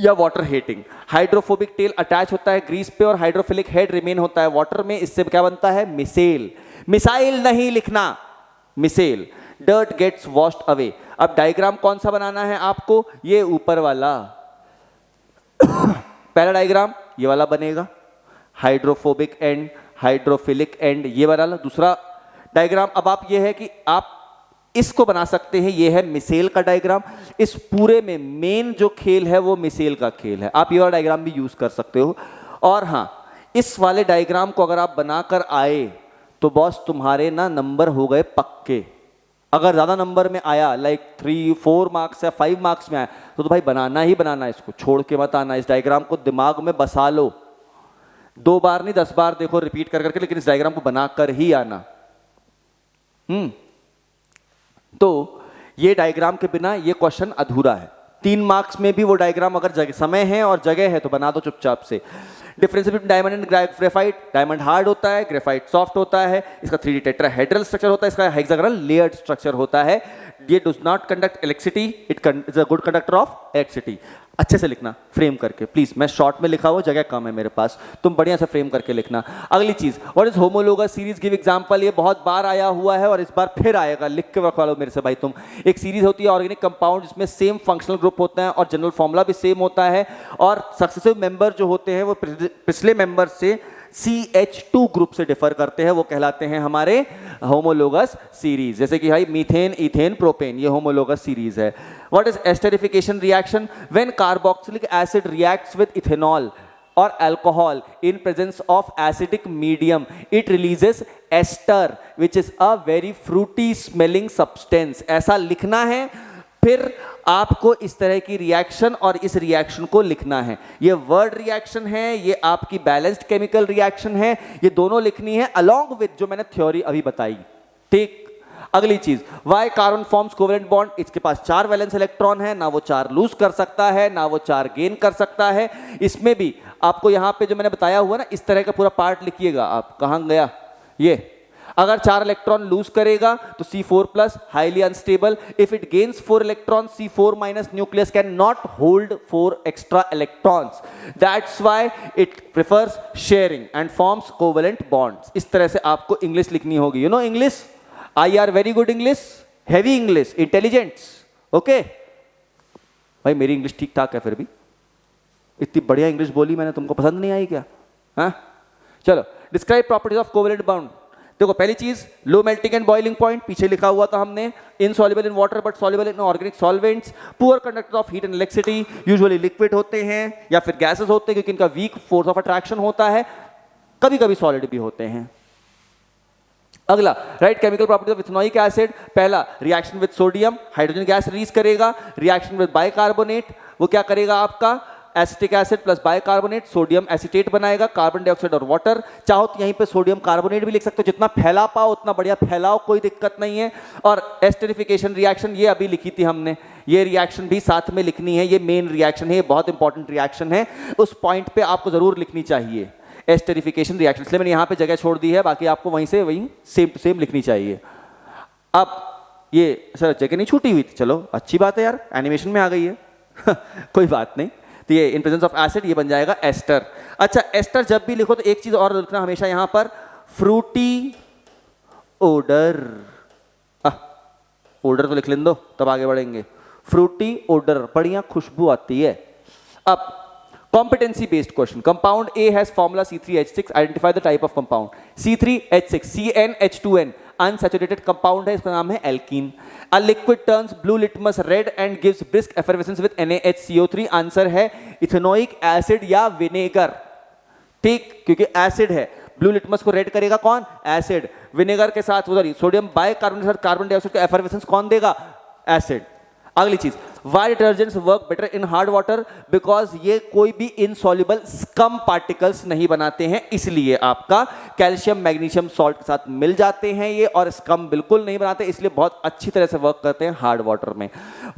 या water hating. Hydrophobic tell attach होता है ग्रीस पे और हाइड्रोफिलिक हेड रिमेन होता है वाटर में। इससे क्या बनता है? मिसेल। मिसाइल नहीं लिखना, micelle. Dirt gets washed away. अब डायग्राम कौन सा बनाना है आपको? ये ऊपर वाला पहला डायग्राम ये वाला बनेगा, हाइड्रोफोबिक एंड हाइड्रोफिलिक एंड ये वाला। दूसरा डायग्राम अब आप ये है कि आप इसको बना सकते हैं, ये है मिसेल का डायग्राम। इस पूरे में मेन जो खेल है वो मिसेल का खेल है, आप ये वाला डायग्राम भी यूज कर सकते हो। और हाँ, इस वाले डायग्राम को अगर आप बनाकर आए तो बॉस तुम्हारे ना नंबर हो गए पक्के। अगर ज्यादा नंबर में आया, लाइक 3 4 मार्क्स या 5 मार्क्स में आया, तो भाई बनाना ही बनाना, इसको छोड़ के मत आना। इस डायग्राम को दिमाग में बसा लो, 2 बार नहीं 10 बार देखो रिपीट कर करके, लेकिन इस डायग्राम को बनाकर ही आना। तो ये डायग्राम के बिना ये क्वेश्चन अधूरा है। 3 मार्क्स में भी वो डायग्राम अगर समय है और जगह है तो बना दो चुपचाप से। Difference between diamond and graphite, diamond hard होता है, ग्रेफाइट सॉफ्ट होता है। इसका 3D टेट्राहेड्रल स्ट्रक्चर होता है, इसका हेक्सागोनल लेयर्ड स्ट्रक्चर होता है। ये does not conduct electricity, it is a good conductor of electricity. अच्छे से लिखना फ्रेम करके प्लीज, मैं शॉर्ट में लिखा हुआ, जगह कम है मेरे पास, तुम बढ़िया से फ्रेम करके लिखना। अगली चीज, what is homologous series? Give example. ये बहुत बार आया हुआ है और इस बार फिर आएगा, लिख के रखवा लो मेरे से भाई तुम। एक सीरीज होती है ऑर्गेनिक कंपाउंड जिसमें सेम फंक्शनल ग्रुप होता है और जनरल फॉर्मूला भी सेम होता है, और सक्सेसिव मेंबर जो होते हैं वो पिछले मेंबर से CH2 ग्रुप से डिफर करते हैं, वो कहलाते हैं हमारे होमोलोगस सीरीज। जैसे कि भाई मीथेन, इथेन, प्रोपेन, ये होमोलोगस सीरीज है। What is esterification reaction? When carboxylic acid reacts with ethanol और alcohol in presence of acidic medium, it releases ester which is a very fruity smelling substance। ऐसा लिखना है, फिर आपको इस तरह की रिएक्शन और इस रिएक्शन को लिखना है। ये वर्ड रिएक्शन है, ये आपकी बैलेंस्ड केमिकल रिएक्शन है, ये दोनों लिखनी है अलोंग विद जो मैंने थ्योरी अभी बताई। ठीक, अगली चीज, why carbon forms covalent bond? इसके पास 4 वैलेंस इलेक्ट्रॉन है, ना वो 4 लूज कर सकता है ना वो 4 गेन कर सकता है। इसमें भी आपको यहां पे जो मैंने बताया हुआ ना, इस तरह का पूरा पार्ट लिखिएगा आप। कहां गया ये? अगर 4 इलेक्ट्रॉन लूज करेगा तो C4+ highly unstable. If it gains 4 electron, C4- nucleus can not hold 4 extra electrons, that's why it prefers sharing and forms covalent bonds. इस तरह से आपको इंग्लिश लिखनी होगी। You know English? I are very good English, heavy English, intelligents, okay भाई, मेरी English ठीक ठाक है, फिर भी इतनी बढ़िया इंग्लिश बोली मैंने, तुमको पसंद नहीं आई क्या? हाँ चलो, describe properties of covalent bond. देखो पहली चीज, low melting and boiling point, पीछे लिखा हुआ था हमने, insoluble in water but soluble in organic solvents, poor conductor of heat and electricity, usually liquid होते हैं या फिर गैसेस होते हैं क्योंकि इनका वीक फोर्स ऑफ अट्रैक्शन होता है, कभी कभी सॉलिड भी होते हैं। अगला, write chemical properties of ethanoic acid. पहला, reaction with sodium hydrogen gas release करेगा, रिएक्शन विद बाइकार्बोनेट वो क्या करेगा आपका, acetic acid plus bicarbonate sodium acetate बनाएगा, कार्बन डाइऑक्साइड और वाटर। चाहो तो यहीं पे सोडियम कार्बोनेट भी लिख सकते हो, जितना फैला पाओ उतना बढ़िया फैलाओ, कोई दिक्कत नहीं है। और एस्टरिफिकेशन रिएक्शन ये अभी लिखी थी हमने, ये रिएक्शन भी साथ में लिखनी है, ये मेन रिएक्शन है, ये बहुत इंपॉर्टेंट रिएक्शन है, उस पॉइंट पे आपको जरूर लिखनी चाहिए एस्टरिफिकेशन रिएक्शन, इसलिए मैंने यहाँ पे जगह छोड़ दी है, बाकी आपको वहीं से वहीं सेम टू सेम लिखनी चाहिए। अब ये सर जगह नहीं छूटी हुई थी, चलो अच्छी बात है यार, एनिमेशन में आ गई है कोई बात नहीं। तो ये इन प्रेजेंस ऑफ एसिड ये बन जाएगा एस्टर। अच्छा, एस्टर जब भी लिखो तो एक चीज और लिखना हमेशा यहां पर, फ्रूटी ओडर। ओडर तो लिख लें दो, तब आगे बढ़ेंगे। फ्रूटी ओडर, बढ़िया खुशबू आती है। अब competency based question, compound A has formula C3H6, identify the type of compound। C3H6, CnH2n unsaturated compound है, इसका नाम है alkene। A liquid turns blue litmus red and gives brisk effervescence with NaHCO3, answer है ethanoic acid या vinegar. ठीक, क्योंकि acid है, blue litmus को रेड करेगा कौन, एसिड। विनेगर के साथ सोडियम बाइकार्बोनेट के साथ कार्बन डाइऑक्साइड का एफरवेसेंस कौन देगा, एसिड। अगली चीज, why detergents work better in hard water, because ये कोई भी इनसॉल्युबल स्कम पार्टिकल्स नहीं बनाते हैं, इसलिए आपका कैल्शियम मैग्नीशियम सॉल्ट के साथ मिल जाते हैं ये, और स्कम बिल्कुल नहीं बनाते, इसलिए बहुत अच्छी तरह से वर्क करते हैं हार्ड वाटर में।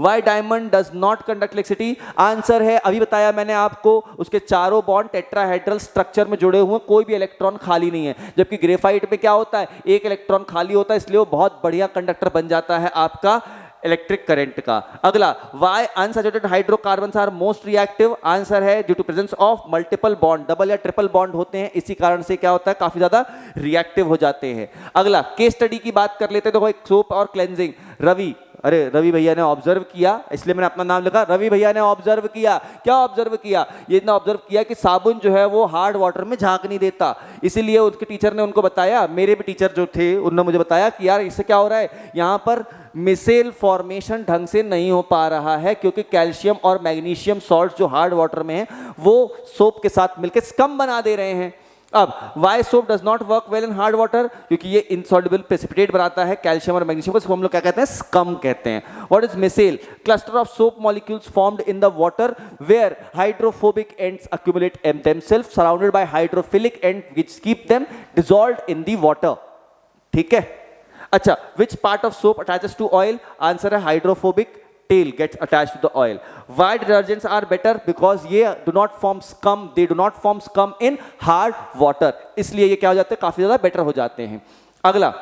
Why diamond does not conduct electricity, answer है अभी बताया मैंने आपको, उसके चारों बॉन्ड टेट्राहेड्रल स्ट्रक्चर में जुड़े हुए, कोई भी इलेक्ट्रॉन खाली नहीं है, जबकि ग्रेफाइट में क्या होता है, एक इलेक्ट्रॉन खाली होता है, इसलिए वो बहुत बढ़िया कंडक्टर बन जाता है आपका इलेक्ट्रिक करंट का। अगला, why unsaturated hydrocarbons are most reactive, answer है due to presence of multiple bond, double या ट्रिपल बॉन्ड होते हैं, इसी कारण से क्या होता है, काफी ज्यादा रिएक्टिव हो जाते हैं। अगला, केस स्टडी की बात कर लेते हैं, देखो एक सोप और क्लेंजिंग, रवि, अरे रवि भैया ने ऑब्जर्व किया, इसलिए मैंने अपना नाम लिखा, रवि भैया ने ऑब्जर्व किया। क्या ऑब्जर्व किया, ये इतना ऑब्जर्व किया कि साबुन जो है वो हार्ड वाटर में झाग नहीं देता, इसीलिए उसके टीचर ने उनको बताया, मेरे भी टीचर जो थे उन्होंने मुझे बताया कि यार इससे क्या हो रहा है, यहाँ पर मिसेल फॉर्मेशन ढंग से नहीं हो पा रहा है, क्योंकि कैल्शियम और मैग्नीशियम सॉल्ट जो हार्ड वाटर में है वो सोप के साथ मिलकर स्कम बना दे रहे हैं। अब why soap does not work well in hard water, क्योंकि ये इनसॉल्युबल प्रेसिपिटेट बनाता है कैल्शियम और मैग्नीशियम को, हम लोग क्या कहते हैं, स्कम कहते हैं। What is micelle, cluster of soap molecules formed in the water where hydrophobic ends accumulate themselves surrounded by hydrophilic end which keep them dissolved in the water। ठीक है। अच्छा, which part of soap attaches to oil, answer है hydrophobic tail gets attached to the oil। Why detergents are better, because ये do not form scum, they do not form scum in hard water, इसलिए ये क्या हो जाते हैं, काफी ज्यादा बेटर हो जाते हैं। अगला,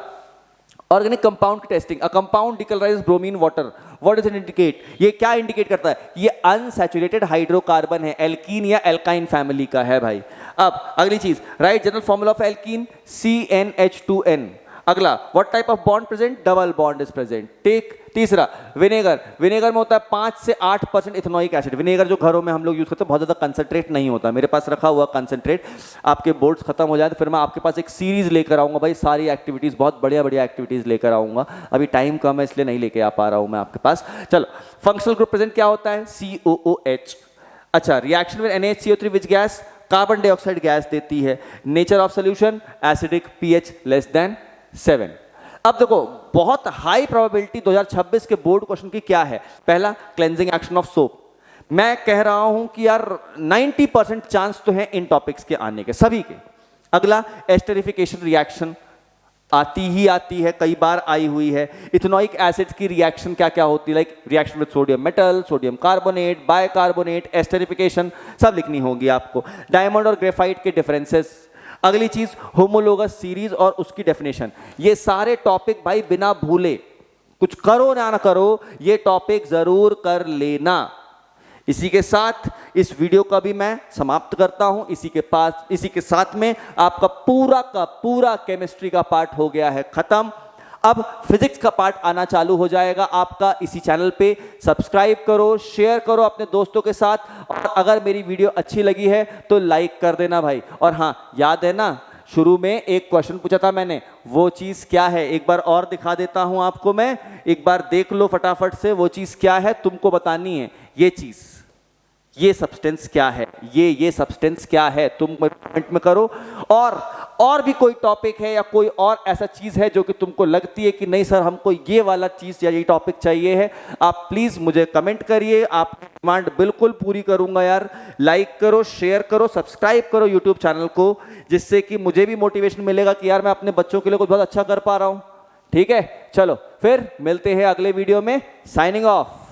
ऑर्गेनिक कंपाउंड की testing, a compound decolourise bromine water, what does it indicate, ये क्या इंडिकेट करता है, ये अनसैचुरेटेड हाइड्रोकार्बन है, एल्कीन या एल्काइन फैमिली का है भाई। अब अगली चीज, write general formula of alkene CnH2n। अगला, what type of bond present, double bond is present. ठीक, तीसरा, विनेगर, विनेगर में होता है 5 से 8% इथेनोइक एसिड। विनेगर जो घरों में हम लोग यूज करते हैं बहुत ज्यादा कंसंट्रेट नहीं होता, मेरे पास रखा हुआ कंसंट्रेट, आपके बोर्ड्स खत्म हो जाए तो फिर मैं आपके पास एक सीरीज लेकर आऊंगा भाई, सारी एक्टिविटीज, बहुत बढ़िया बढ़िया एक्टिविटीज लेकर आऊंगा, अभी टाइम कम है इसलिए नहीं लेके आ पा रहा हूं मैं आपके पास। चलो, फंक्शनल ग्रुप प्रेजेंट क्या होता है, COOH। अच्छा, reaction with NaHCO3 which gas, carbon dioxide gas देती है। Nature of solution, acidic, pH less than 7। अब देखो, बहुत हाई प्रोबेबिलिटी 2026 के बोर्ड क्वेश्चन की क्या है, पहला क्लेंजिंग एक्शन ऑफ सोप, मैं कह रहा हूं कि यार 90% चांस तो है इन टॉपिक्स के आने के, सभी के। अगला, एस्टरिफिकेशन रिएक्शन आती ही आती है, कई बार आई हुई है। इथेनोइक एसिड की रिएक्शन क्या क्या होती है, like reaction with sodium metal, sodium carbonate, bicarbonate, esterification सब लिखनी होगी आपको। डायमंड और ग्रेफाइट के डिफरेंसेस। अगली चीज, होमोलोगस सीरीज और उसकी डेफिनेशन। ये सारे टॉपिक भाई बिना भूले, कुछ करो ना करो, ये टॉपिक जरूर कर लेना। इसी के साथ इस वीडियो का भी मैं समाप्त करता हूं। इसी के साथ में आपका पूरा का पूरा केमिस्ट्री का पार्ट हो गया है खत्म। अब फिजिक्स का पार्ट आना चालू हो जाएगा आपका इसी चैनल पे। सब्सक्राइब करो, शेयर करो अपने दोस्तों के साथ, और अगर मेरी वीडियो अच्छी लगी है तो लाइक कर देना भाई। और हाँ, याद है ना, शुरू में एक क्वेश्चन पूछा था मैंने, वो चीज क्या है? एक बार और दिखा देता हूं आपको मैं, एक बार देख लो फटाफट से, वो चीज क्या है तुमको बतानी है। ये चीज, ये सब्सटेंस क्या है, ये सब्सटेंस क्या है, तुम कमेंट में करो। और भी कोई टॉपिक है या कोई और ऐसा चीज है जो कि तुमको लगती है कि नहीं सर हमको ये वाला चीज या ये टॉपिक चाहिए है, आप प्लीज मुझे कमेंट करिए, आपकी डिमांड बिल्कुल पूरी करूंगा यार। लाइक करो, शेयर करो, सब्सक्राइब करो यूट्यूब चैनल को, जिससे कि मुझे भी मोटिवेशन मिलेगा कि यार मैं अपने बच्चों के लिए कुछ बहुत अच्छा कर पा रहा हूं। ठीक है, चलो फिर मिलते हैं अगले वीडियो में। Signing off.